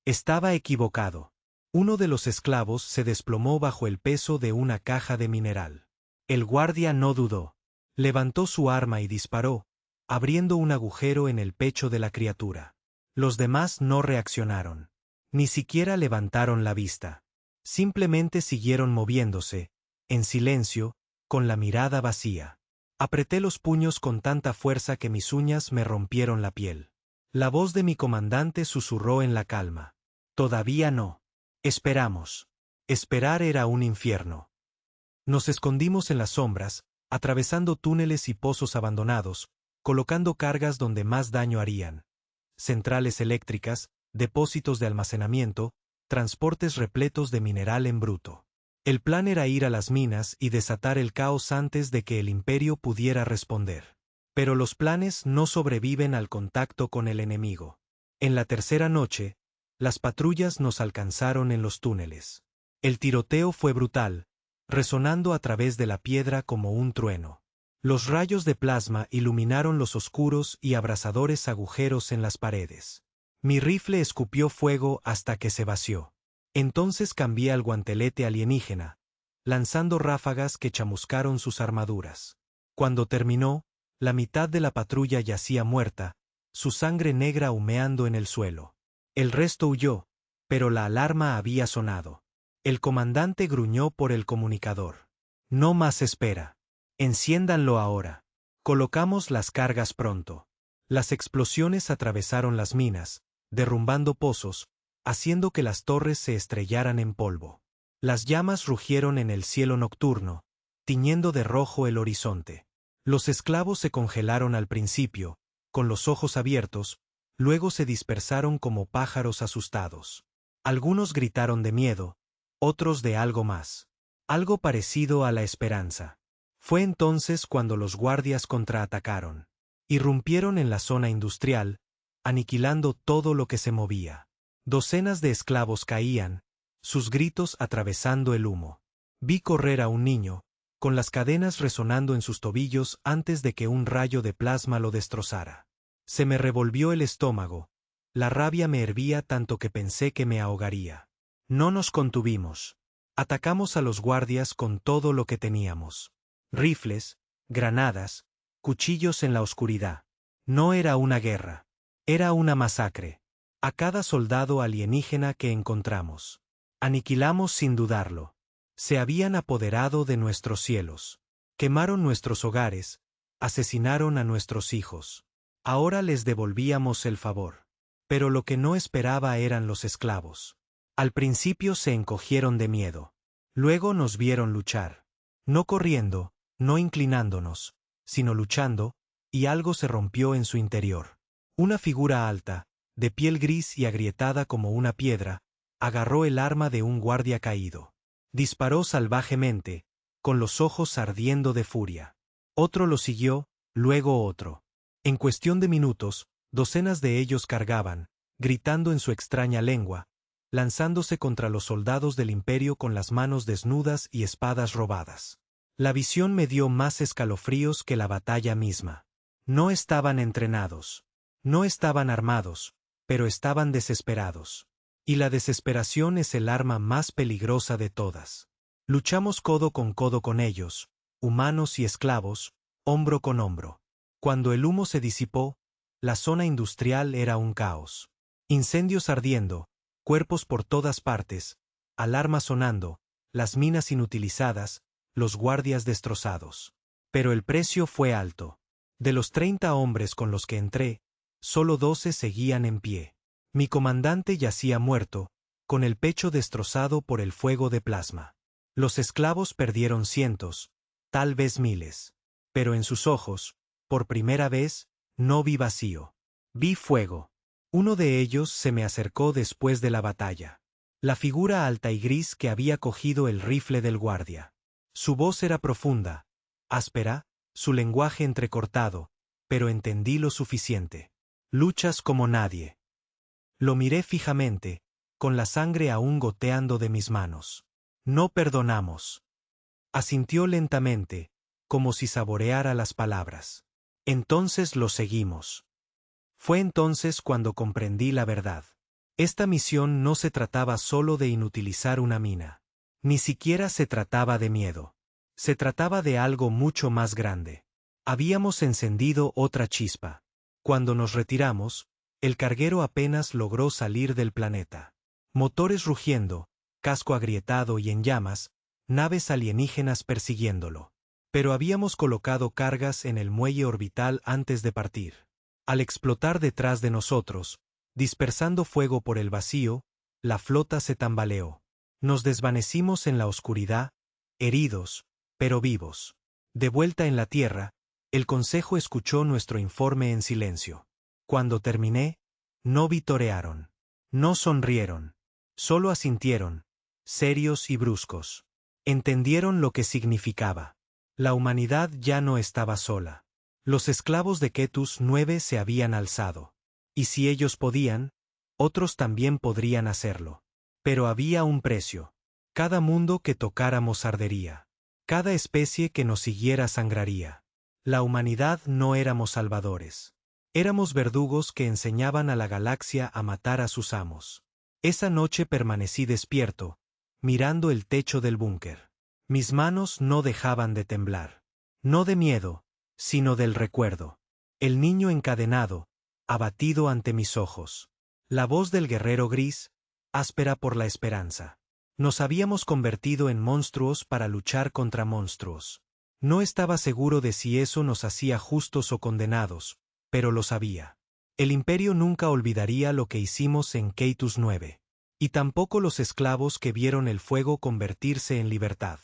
Estaba equivocado. Uno de los esclavos se desplomó bajo el peso de una caja de mineral. El guardia no dudó. Levantó su arma y disparó, abriendo un agujero en el pecho de la criatura. Los demás no reaccionaron. Ni siquiera levantaron la vista. Simplemente siguieron moviéndose, en silencio, con la mirada vacía. Apreté los puños con tanta fuerza que mis uñas me rompieron la piel. La voz de mi comandante susurró en la calma. Todavía no. Esperamos. Esperar era un infierno. Nos escondimos en las sombras, atravesando túneles y pozos abandonados, colocando cargas donde más daño harían. Centrales eléctricas, depósitos de almacenamiento, transportes repletos de mineral en bruto. El plan era ir a las minas y desatar el caos antes de que el imperio pudiera responder. Pero los planes no sobreviven al contacto con el enemigo. En la tercera noche, las patrullas nos alcanzaron en los túneles. El tiroteo fue brutal, resonando a través de la piedra como un trueno. Los rayos de plasma iluminaron los oscuros y abrasadores agujeros en las paredes. Mi rifle escupió fuego hasta que se vació. Entonces cambié al guantelete alienígena, lanzando ráfagas que chamuscaron sus armaduras. Cuando terminó, la mitad de la patrulla yacía muerta, su sangre negra humeando en el suelo. El resto huyó, pero la alarma había sonado. El comandante gruñó por el comunicador. No más espera. Enciéndanlo ahora. Colocamos las cargas pronto. Las explosiones atravesaron las minas, derrumbando pozos, haciendo que las torres se estrellaran en polvo. Las llamas rugieron en el cielo nocturno, tiñendo de rojo el horizonte. Los esclavos se congelaron al principio, con los ojos abiertos, luego se dispersaron como pájaros asustados. Algunos gritaron de miedo, otros de algo más. Algo parecido a la esperanza. Fue entonces cuando los guardias contraatacaron. Irrumpieron en la zona industrial, aniquilando todo lo que se movía. Docenas de esclavos caían, sus gritos atravesando el humo. Vi correr a un niño, con las cadenas resonando en sus tobillos antes de que un rayo de plasma lo destrozara. Se me revolvió el estómago. La rabia me hervía tanto que pensé que me ahogaría. No nos contuvimos. Atacamos a los guardias con todo lo que teníamos. Rifles, granadas, cuchillos en la oscuridad. No era una guerra. Era una masacre. A cada soldado alienígena que encontramos. Aniquilamos sin dudarlo. Se habían apoderado de nuestros cielos. Quemaron nuestros hogares, asesinaron a nuestros hijos. Ahora les devolvíamos el favor. Pero lo que no esperaba eran los esclavos. Al principio se encogieron de miedo. Luego nos vieron luchar. No corriendo, no inclinándonos, sino luchando, y algo se rompió en su interior. Una figura alta, de piel gris y agrietada como una piedra, agarró el arma de un guardia caído. Disparó salvajemente, con los ojos ardiendo de furia. Otro lo siguió, luego otro. En cuestión de minutos, docenas de ellos cargaban, gritando en su extraña lengua, lanzándose contra los soldados del imperio con las manos desnudas y espadas robadas. La visión me dio más escalofríos que la batalla misma. No estaban entrenados. No estaban armados, pero estaban desesperados. Y la desesperación es el arma más peligrosa de todas. Luchamos codo con ellos, humanos y esclavos, hombro con hombro. Cuando el humo se disipó, la zona industrial era un caos. Incendios ardiendo, cuerpos por todas partes, alarmas sonando, las minas inutilizadas, los guardias destrozados. Pero el precio fue alto. De los 30 hombres con los que entré, solo 12 seguían en pie. Mi comandante yacía muerto, con el pecho destrozado por el fuego de plasma. Los esclavos perdieron cientos, tal vez miles. Pero en sus ojos, por primera vez, no vi vacío. Vi fuego. Uno de ellos se me acercó después de la batalla. La figura alta y gris que había cogido el rifle del guardia. Su voz era profunda, áspera, su lenguaje entrecortado, pero entendí lo suficiente. Luchas como nadie. Lo miré fijamente, con la sangre aún goteando de mis manos. No perdonamos. Asintió lentamente, como si saboreara las palabras. Entonces lo seguimos. Fue entonces cuando comprendí la verdad. Esta misión no se trataba solo de inutilizar una mina. Ni siquiera se trataba de miedo. Se trataba de algo mucho más grande. Habíamos encendido otra chispa. Cuando nos retiramos, el carguero apenas logró salir del planeta. Motores rugiendo, casco agrietado y en llamas, naves alienígenas persiguiéndolo. Pero habíamos colocado cargas en el muelle orbital antes de partir. Al explotar detrás de nosotros, dispersando fuego por el vacío, la flota se tambaleó. Nos desvanecimos en la oscuridad, heridos, pero vivos. De vuelta en la Tierra, el Consejo escuchó nuestro informe en silencio. Cuando terminé, no vitorearon. No sonrieron. Solo asintieron, serios y bruscos. Entendieron lo que significaba. La humanidad ya no estaba sola. Los esclavos de Ketus 9 se habían alzado. Y si ellos podían, otros también podrían hacerlo. Pero había un precio. Cada mundo que tocáramos ardería. Cada especie que nos siguiera sangraría. La humanidad no éramos salvadores. Éramos verdugos que enseñaban a la galaxia a matar a sus amos. Esa noche permanecí despierto, mirando el techo del búnker. Mis manos no dejaban de temblar. No de miedo, sino del recuerdo. El niño encadenado, abatido ante mis ojos. La voz del guerrero gris, áspera por la esperanza. Nos habíamos convertido en monstruos para luchar contra monstruos. No estaba seguro de si eso nos hacía justos o condenados, pero lo sabía. El imperio nunca olvidaría lo que hicimos en Ketus 9. Y tampoco los esclavos que vieron el fuego convertirse en libertad.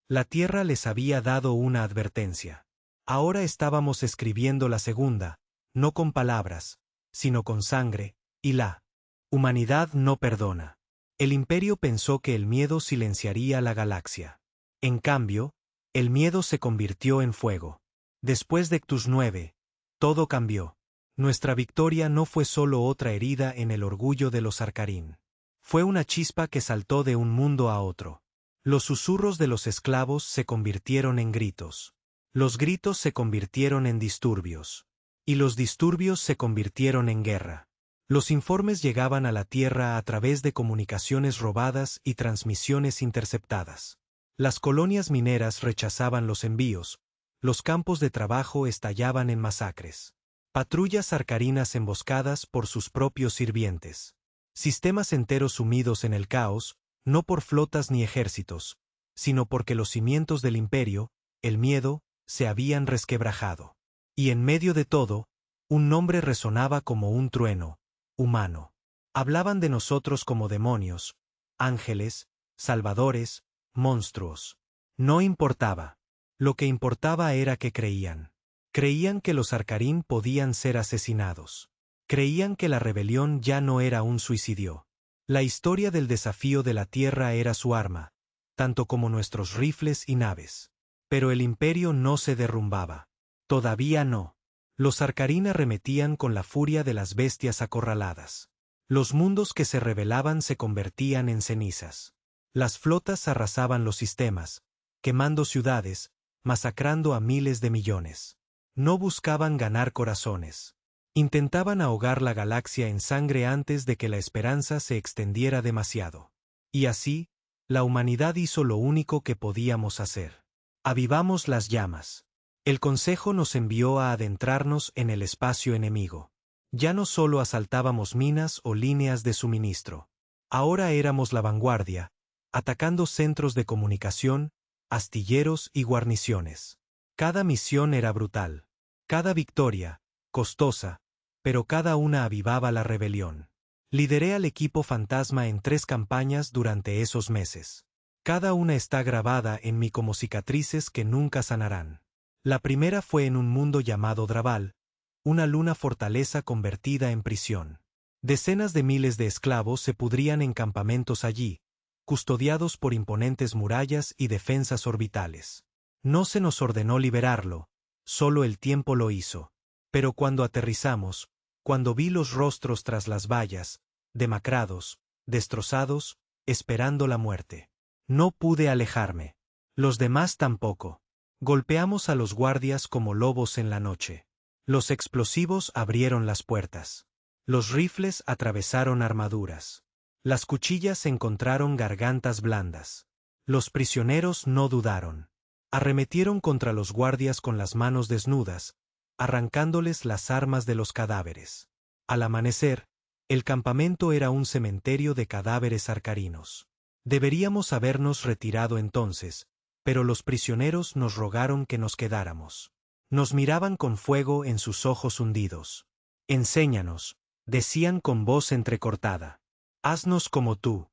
La tierra les había dado una advertencia. Ahora estábamos escribiendo la segunda, no con palabras, sino con sangre, y la humanidad no perdona. El imperio pensó que el miedo silenciaría la galaxia. En cambio, el miedo se convirtió en fuego. Después de Ketus 9, todo cambió. Nuestra victoria no fue solo otra herida en el orgullo de los Sarkarin. Fue una chispa que saltó de un mundo a otro. Los susurros de los esclavos se convirtieron en gritos. Los gritos se convirtieron en disturbios. Y los disturbios se convirtieron en guerra. Los informes llegaban a la Tierra a través de comunicaciones robadas y transmisiones interceptadas. Las colonias mineras rechazaban los envíos. Los campos de trabajo estallaban en masacres. Patrullas sarkarinas emboscadas por sus propios sirvientes. Sistemas enteros sumidos en el caos, no por flotas ni ejércitos, sino porque los cimientos del imperio, el miedo, se habían resquebrajado. Y en medio de todo, un nombre resonaba como un trueno: humano. Hablaban de nosotros como demonios, ángeles, salvadores, monstruos. No importaba. Lo que importaba era que creían. Creían que los Sarkarin podían ser asesinados. Creían que la rebelión ya no era un suicidio. La historia del desafío de la Tierra era su arma, tanto como nuestros rifles y naves. Pero el imperio no se derrumbaba. Todavía no. Los Sarkarin arremetían con la furia de las bestias acorraladas. Los mundos que se rebelaban se convertían en cenizas. Las flotas arrasaban los sistemas, quemando ciudades, masacrando a miles de millones. No buscaban ganar corazones. Intentaban ahogar la galaxia en sangre antes de que la esperanza se extendiera demasiado. Y así, la humanidad hizo lo único que podíamos hacer. Avivamos las llamas. El Consejo nos envió a adentrarnos en el espacio enemigo. Ya no solo asaltábamos minas o líneas de suministro. Ahora éramos la vanguardia, atacando centros de comunicación, astilleros y guarniciones. Cada misión era brutal. Cada victoria, costosa, pero cada una avivaba la rebelión. Lideré al equipo fantasma en 3 campañas durante esos meses. Cada una está grabada en mí como cicatrices que nunca sanarán. La primera fue en un mundo llamado Drabal, una luna fortaleza convertida en prisión. Decenas de miles de esclavos se pudrían en campamentos allí, custodiados por imponentes murallas y defensas orbitales. No se nos ordenó liberarlo, solo el tiempo lo hizo. Pero cuando aterrizamos, cuando vi los rostros tras las vallas, demacrados, destrozados, esperando la muerte, no pude alejarme. Los demás tampoco. Golpeamos a los guardias como lobos en la noche. Los explosivos abrieron las puertas. Los rifles atravesaron armaduras. Las cuchillas encontraron gargantas blandas. Los prisioneros no dudaron. Arremetieron contra los guardias con las manos desnudas, arrancándoles las armas de los cadáveres. Al amanecer, el campamento era un cementerio de cadáveres arcarinos. Deberíamos habernos retirado entonces, pero los prisioneros nos rogaron que nos quedáramos. Nos miraban con fuego en sus ojos hundidos. Enséñanos, decían con voz entrecortada. Haznos como tú.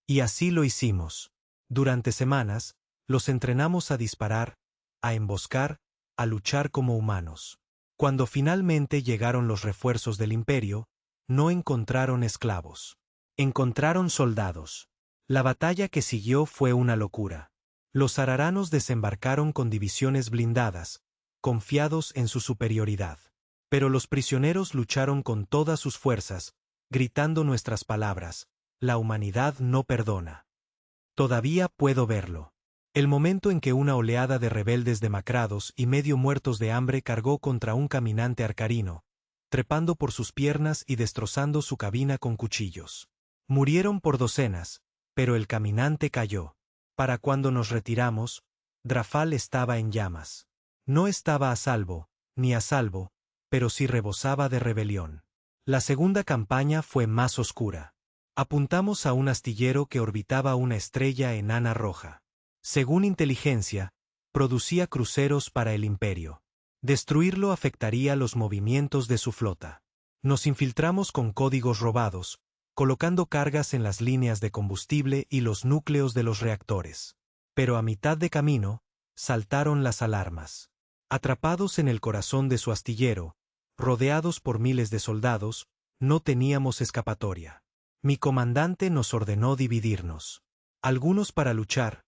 Y así lo hicimos. Durante semanas, los entrenamos a disparar, a emboscar, a luchar como humanos. Cuando finalmente llegaron los refuerzos del imperio, no encontraron esclavos. Encontraron soldados. La batalla que siguió fue una locura. Los araranos desembarcaron con divisiones blindadas, confiados en su superioridad. Pero los prisioneros lucharon con todas sus fuerzas, gritando nuestras palabras: la humanidad no perdona. Todavía puedo verlo. El momento en que una oleada de rebeldes demacrados y medio muertos de hambre cargó contra un caminante arcarino, trepando por sus piernas y destrozando su cabina con cuchillos. Murieron por docenas, pero el caminante cayó. Para cuando nos retiramos, Drafal estaba en llamas. No estaba a salvo, ni a salvo, pero sí rebosaba de rebelión. La segunda campaña fue más oscura. Apuntamos a un astillero que orbitaba una estrella enana roja. Según inteligencia, producía cruceros para el imperio. Destruirlo afectaría los movimientos de su flota. Nos infiltramos con códigos robados, colocando cargas en las líneas de combustible y los núcleos de los reactores. Pero a mitad de camino, saltaron las alarmas. Atrapados en el corazón de su astillero, rodeados por miles de soldados, no teníamos escapatoria. Mi comandante nos ordenó dividirnos. Algunos para luchar,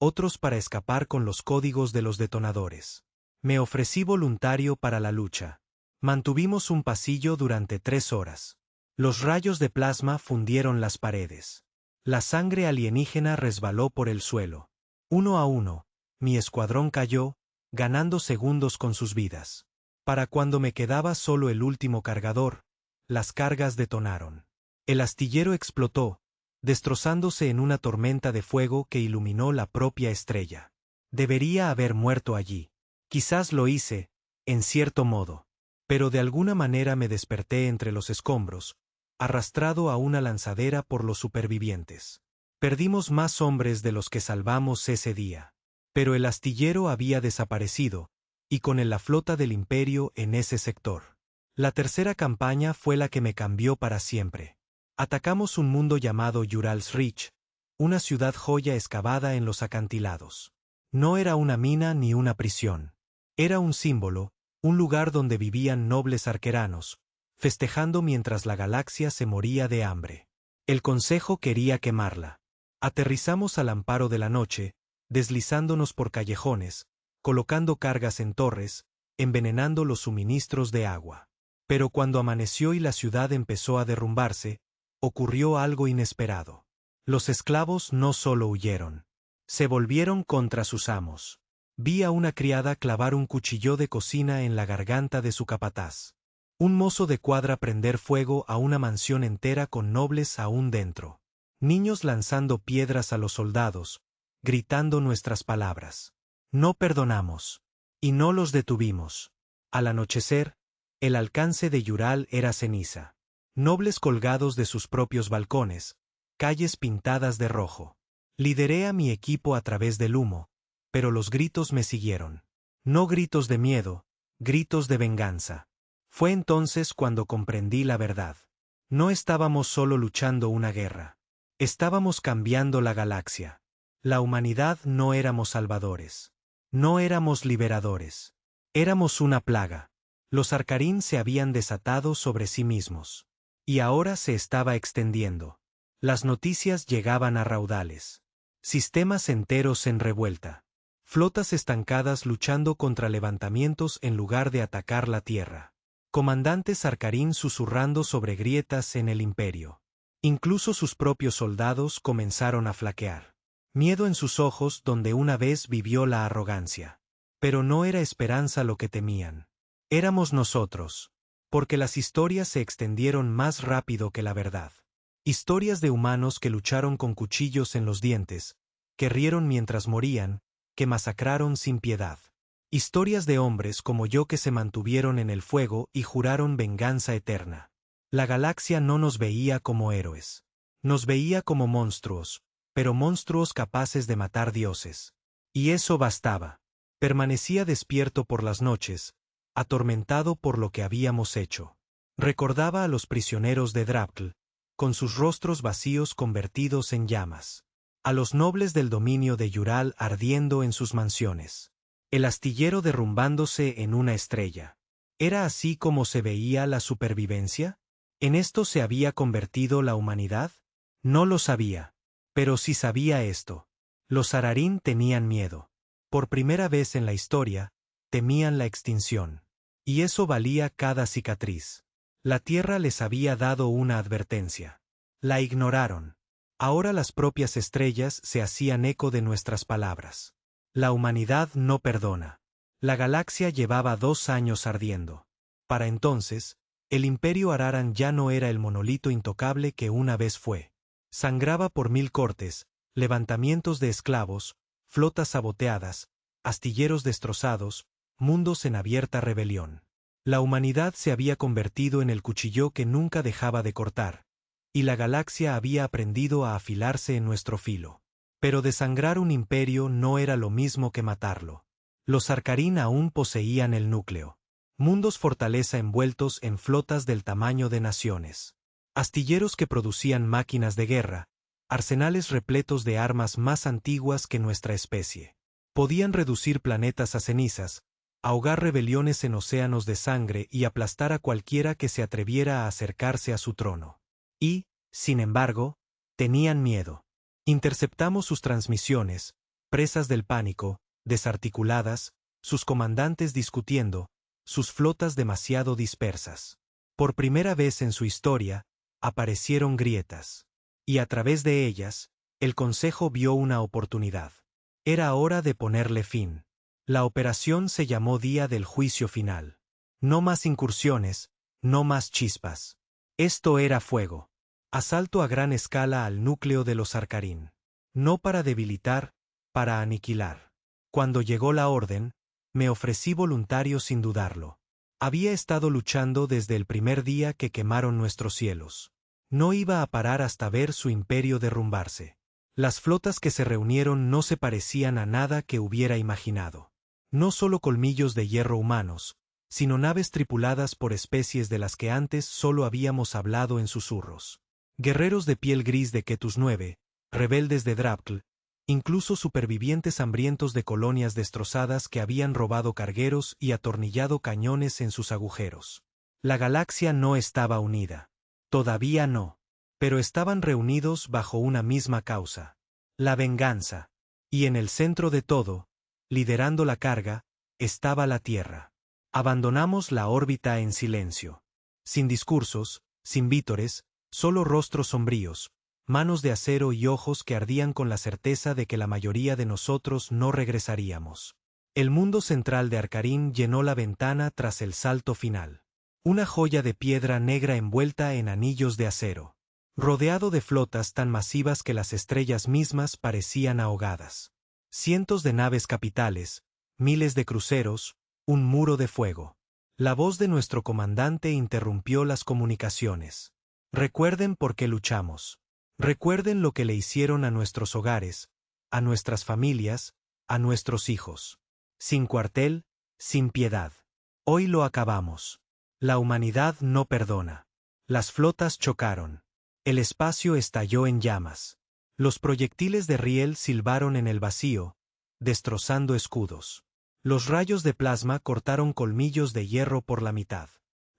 otros para escapar con los códigos de los detonadores. Me ofrecí voluntario para la lucha. Mantuvimos un pasillo durante 3 horas. Los rayos de plasma fundieron las paredes. La sangre alienígena resbaló por el suelo. Uno a uno, mi escuadrón cayó, ganando segundos con sus vidas. Para cuando me quedaba solo el último cargador, las cargas detonaron. El astillero explotó, destrozándose en una tormenta de fuego que iluminó la propia estrella. Debería haber muerto allí. Quizás lo hice, en cierto modo. Pero de alguna manera me desperté entre los escombros, arrastrado a una lanzadera por los supervivientes. Perdimos más hombres de los que salvamos ese día. Pero el astillero había desaparecido, y con él la flota del imperio en ese sector. La tercera campaña fue la que me cambió para siempre. Atacamos un mundo llamado Urals Ridge, una ciudad joya excavada en los acantilados. No era una mina ni una prisión. Era un símbolo, un lugar donde vivían nobles arqueranos, festejando mientras la galaxia se moría de hambre. El Consejo quería quemarla. Aterrizamos al amparo de la noche, deslizándonos por callejones, colocando cargas en torres, envenenando los suministros de agua. Pero cuando amaneció y la ciudad empezó a derrumbarse, ocurrió algo inesperado. Los esclavos no solo huyeron. Se volvieron contra sus amos. Vi a una criada clavar un cuchillo de cocina en la garganta de su capataz. Un mozo de cuadra prender fuego a una mansión entera con nobles aún dentro. Niños lanzando piedras a los soldados, gritando nuestras palabras. No perdonamos. Y no los detuvimos. Al anochecer, el alcance de Yural era ceniza. Nobles colgados de sus propios balcones, calles pintadas de rojo. Lideré a mi equipo a través del humo, pero los gritos me siguieron. No gritos de miedo, gritos de venganza. Fue entonces cuando comprendí la verdad. No estábamos solo luchando una guerra. Estábamos cambiando la galaxia. La humanidad no éramos salvadores. No éramos liberadores. Éramos una plaga. Los Arcarín se habían desatado sobre sí mismos. Y ahora se estaba extendiendo. Las noticias llegaban a raudales. Sistemas enteros en revuelta. Flotas estancadas luchando contra levantamientos en lugar de atacar la tierra. Comandantes Arcarín susurrando sobre grietas en el imperio. Incluso sus propios soldados comenzaron a flaquear. Miedo en sus ojos donde una vez vivió la arrogancia. Pero no era esperanza lo que temían. Éramos nosotros. Porque las historias se extendieron más rápido que la verdad. Historias de humanos que lucharon con cuchillos en los dientes, que rieron mientras morían, que masacraron sin piedad. Historias de hombres como yo que se mantuvieron en el fuego y juraron venganza eterna. La galaxia no nos veía como héroes. Nos veía como monstruos, pero monstruos capaces de matar dioses. Y eso bastaba. Permanecía despierto por las noches, atormentado por lo que habíamos hecho. Recordaba a los prisioneros de Draptl, con sus rostros vacíos convertidos en llamas. A los nobles del dominio de Yural ardiendo en sus mansiones. El astillero derrumbándose en una estrella. ¿Era así como se veía la supervivencia? ¿En esto se había convertido la humanidad? No lo sabía. Pero sí sabía esto. Los Ararín tenían miedo. Por primera vez en la historia, temían la extinción. Y eso valía cada cicatriz. La Tierra les había dado una advertencia. La ignoraron. Ahora las propias estrellas se hacían eco de nuestras palabras. La humanidad no perdona. La galaxia llevaba 2 años ardiendo. Para entonces, el Imperio Araran ya no era el monolito intocable que una vez fue. Sangraba por 1000 cortes, levantamientos de esclavos, flotas saboteadas, astilleros destrozados, mundos en abierta rebelión. La humanidad se había convertido en el cuchillo que nunca dejaba de cortar, y la galaxia había aprendido a afilarse en nuestro filo. Pero desangrar un imperio no era lo mismo que matarlo. Los Arcarín aún poseían el núcleo. Mundos fortaleza envueltos en flotas del tamaño de naciones. Astilleros que producían máquinas de guerra, arsenales repletos de armas más antiguas que nuestra especie. Podían reducir planetas a cenizas, ahogar rebeliones en océanos de sangre y aplastar a cualquiera que se atreviera a acercarse a su trono. Y, sin embargo, tenían miedo. Interceptamos sus transmisiones, presas del pánico, desarticuladas, sus comandantes discutiendo, sus flotas demasiado dispersas. Por primera vez en su historia, aparecieron grietas. Y a través de ellas, el Consejo vio una oportunidad. Era hora de ponerle fin. La operación se llamó Día del Juicio Final. No más incursiones, no más chispas. Esto era fuego. Asalto a gran escala al núcleo de los Arcarín. No para debilitar, para aniquilar. Cuando llegó la orden, me ofrecí voluntario sin dudarlo. Había estado luchando desde el primer día que quemaron nuestros cielos. No iba a parar hasta ver su imperio derrumbarse. Las flotas que se reunieron no se parecían a nada que hubiera imaginado. No solo colmillos de hierro humanos, sino naves tripuladas por especies de las que antes solo habíamos hablado en susurros. Guerreros de piel gris de Ketus 9, rebeldes de Draptl, incluso supervivientes hambrientos de colonias destrozadas que habían robado cargueros y atornillado cañones en sus agujeros. La galaxia no estaba unida. Todavía no. Pero estaban reunidos bajo una misma causa. La venganza. Y en el centro de todo, liderando la carga, estaba la Tierra. Abandonamos la órbita en silencio. Sin discursos, sin vítores, solo rostros sombríos, manos de acero y ojos que ardían con la certeza de que la mayoría de nosotros no regresaríamos. El mundo central de Arcarín llenó la ventana tras el salto final. Una joya de piedra negra envuelta en anillos de acero. Rodeado de flotas tan masivas que las estrellas mismas parecían ahogadas. Cientos de naves capitales, miles de cruceros, un muro de fuego. La voz de nuestro comandante interrumpió las comunicaciones. Recuerden por qué luchamos. Recuerden lo que le hicieron a nuestros hogares, a nuestras familias, a nuestros hijos. Sin cuartel, sin piedad. Hoy lo acabamos. La humanidad no perdona. Las flotas chocaron. El espacio estalló en llamas. Los proyectiles de riel silbaron en el vacío, destrozando escudos. Los rayos de plasma cortaron colmillos de hierro por la mitad.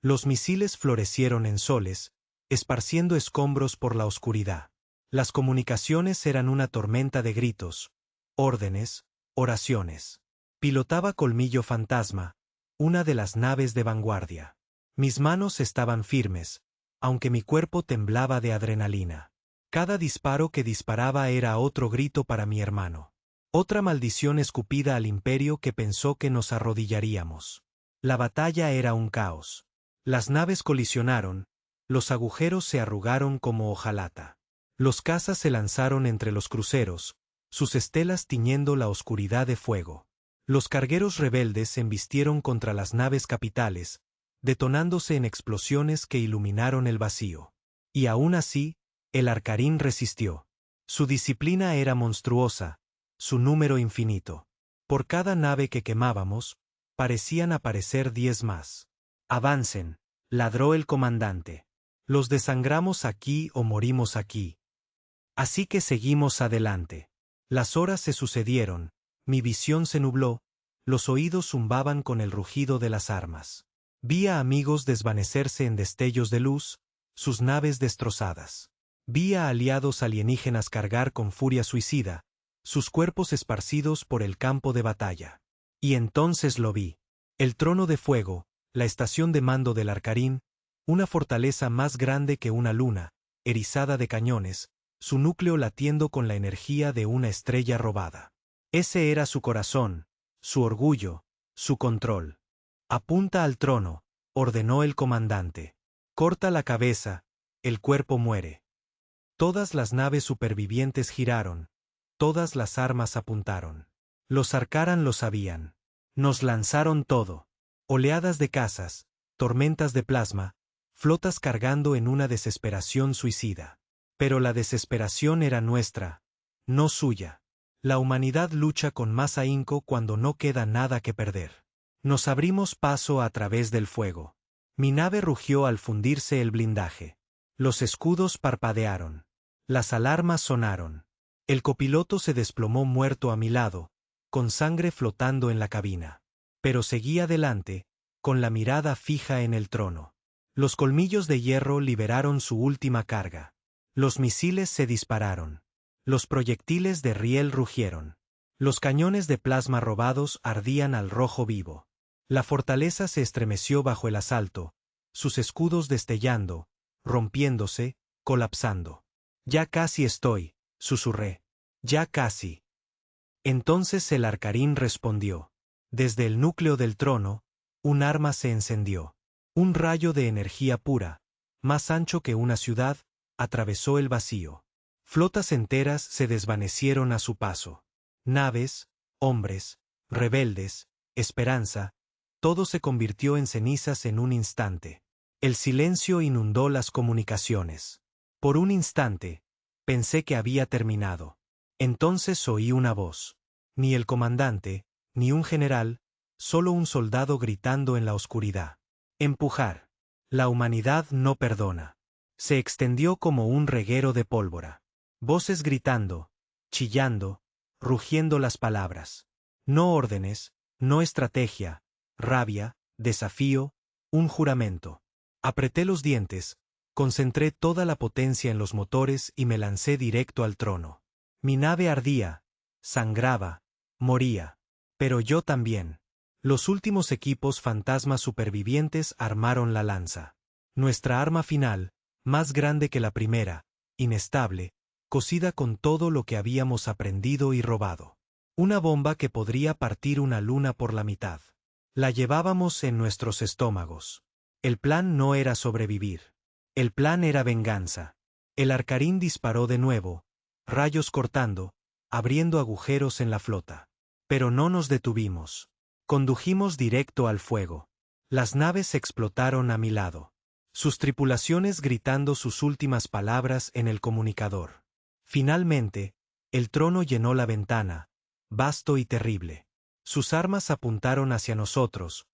Los misiles florecieron en soles, esparciendo escombros por la oscuridad. Las comunicaciones eran una tormenta de gritos, órdenes, oraciones. Pilotaba Colmillo Fantasma, una de las naves de vanguardia. Mis manos estaban firmes, aunque mi cuerpo temblaba de adrenalina. Cada disparo que disparaba era otro grito para mi hermano. Otra maldición escupida al imperio que pensó que nos arrodillaríamos. La batalla era un caos. Las naves colisionaron, los agujeros se arrugaron como hojalata. Los cazas se lanzaron entre los cruceros, sus estelas tiñendo la oscuridad de fuego. Los cargueros rebeldes se embistieron contra las naves capitales, detonándose en explosiones que iluminaron el vacío. Y aún así, el Arcarín resistió. Su disciplina era monstruosa, su número infinito. Por cada nave que quemábamos, parecían aparecer 10 más. Avancen, ladró el comandante. Los desangramos aquí o morimos aquí. Así que seguimos adelante. Las horas se sucedieron, mi visión se nubló, los oídos zumbaban con el rugido de las armas. Vi a amigos desvanecerse en destellos de luz, sus naves destrozadas. Vi a aliados alienígenas cargar con furia suicida, sus cuerpos esparcidos por el campo de batalla. Y entonces lo vi. El trono de fuego, la estación de mando del Arcarín, una fortaleza más grande que una luna, erizada de cañones, su núcleo latiendo con la energía de una estrella robada. Ese era su corazón, su orgullo, su control. Apunta al trono, ordenó el comandante. Corta la cabeza, el cuerpo muere. Todas las naves supervivientes giraron, todas las armas apuntaron. Los Arcaran lo sabían. Nos lanzaron todo. Oleadas de cazas, tormentas de plasma, flotas cargando en una desesperación suicida. Pero la desesperación era nuestra, no suya. La humanidad lucha con más ahínco cuando no queda nada que perder. Nos abrimos paso a través del fuego. Mi nave rugió al fundirse el blindaje. Los escudos parpadearon. Las alarmas sonaron. El copiloto se desplomó muerto a mi lado, con sangre flotando en la cabina. Pero seguí adelante, con la mirada fija en el trono. Los colmillos de hierro liberaron su última carga. Los misiles se dispararon. Los proyectiles de riel rugieron. Los cañones de plasma robados ardían al rojo vivo. La fortaleza se estremeció bajo el asalto, sus escudos destellando, rompiéndose, colapsando. Ya casi estoy, susurré. Ya casi. Entonces el Arcarín respondió. Desde el núcleo del trono, un arma se encendió. Un rayo de energía pura, más ancho que una ciudad, atravesó el vacío. Flotas enteras se desvanecieron a su paso. Naves, hombres, rebeldes, esperanza, todo se convirtió en cenizas en un instante. El silencio inundó las comunicaciones. Por un instante, pensé que había terminado. Entonces oí una voz. Ni el comandante, ni un general, solo un soldado gritando en la oscuridad. Empujar. La humanidad no perdona. Se extendió como un reguero de pólvora. Voces gritando, chillando, rugiendo las palabras. No órdenes, no estrategia, rabia, desafío, un juramento. Apreté los dientes, concentré toda la potencia en los motores y me lancé directo al trono. Mi nave ardía, sangraba, moría. Pero yo también. Los últimos equipos fantasmas supervivientes armaron la lanza. Nuestra arma final, más grande que la primera, inestable, cosida con todo lo que habíamos aprendido y robado. Una bomba que podría partir una luna por la mitad. La llevábamos en nuestros estómagos. El plan no era sobrevivir. El plan era venganza. El Arcarín disparó de nuevo, rayos cortando, abriendo agujeros en la flota. Pero no nos detuvimos. Condujimos directo al fuego. Las naves explotaron a mi lado. Sus tripulaciones gritando sus últimas palabras en el comunicador. Finalmente, el trono llenó la ventana, vasto y terrible. Sus armas apuntaron hacia nosotros,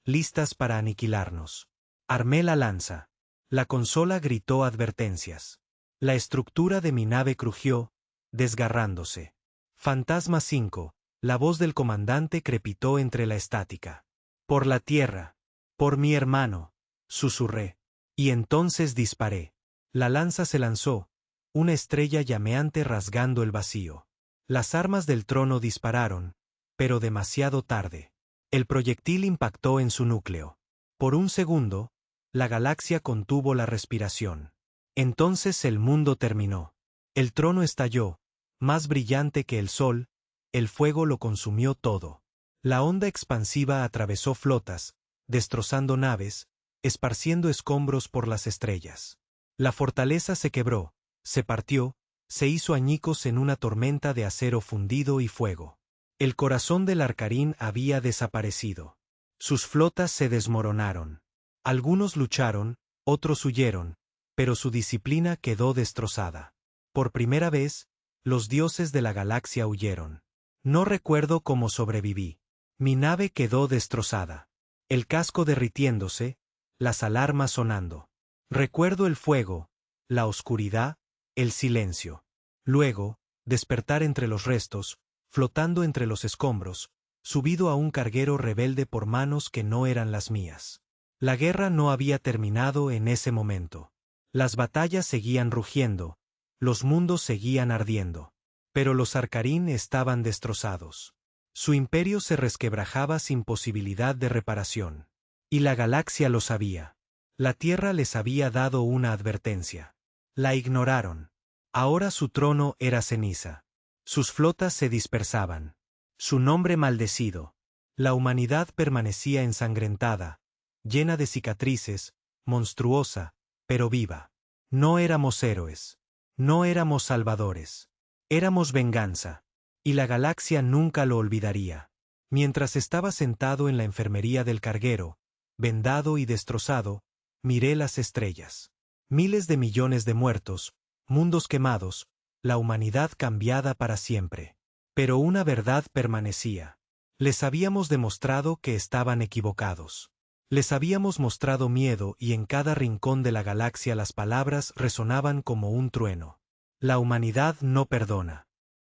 listas para aniquilarnos. Armé la lanza. La consola gritó advertencias. La estructura de mi nave crujió, desgarrándose. Fantasma 5, la voz del comandante crepitó entre la estática. Por la tierra. Por mi hermano, susurré. Y entonces disparé. La lanza se lanzó, una estrella llameante rasgando el vacío. Las armas del trono dispararon, pero demasiado tarde. El proyectil impactó en su núcleo. Por un segundo, la galaxia contuvo la respiración. Entonces el mundo terminó. El trono estalló, más brillante que el sol, el fuego lo consumió todo. La onda expansiva atravesó flotas, destrozando naves, esparciendo escombros por las estrellas. La fortaleza se quebró, se partió, se hizo añicos en una tormenta de acero fundido y fuego. El corazón del Arcarín había desaparecido. Sus flotas se desmoronaron. Algunos lucharon, otros huyeron, pero su disciplina quedó destrozada. Por primera vez, los dioses de la galaxia huyeron. No recuerdo cómo sobreviví. Mi nave quedó destrozada. El casco derritiéndose, las alarmas sonando. Recuerdo el fuego, la oscuridad, el silencio. Luego, despertar entre los restos, flotando entre los escombros, subido a un carguero rebelde por manos que no eran las mías. La guerra no había terminado en ese momento. Las batallas seguían rugiendo, los mundos seguían ardiendo. Pero los Arcarín estaban destrozados. Su imperio se resquebrajaba sin posibilidad de reparación. Y la galaxia lo sabía. La Tierra les había dado una advertencia. La ignoraron. Ahora su trono era ceniza. Sus flotas se dispersaban. Su nombre maldecido. La humanidad permanecía ensangrentada, llena de cicatrices, monstruosa, pero viva. No éramos héroes. No éramos salvadores. Éramos venganza. Y la galaxia nunca lo olvidaría. Mientras estaba sentado en la enfermería del carguero, vendado y destrozado, miré las estrellas. Miles de millones de muertos, mundos quemados, la humanidad cambiada para siempre. Pero una verdad permanecía. Les habíamos demostrado que estaban equivocados. Les habíamos mostrado miedo y en cada rincón de la galaxia las palabras resonaban como un trueno. La humanidad no perdona.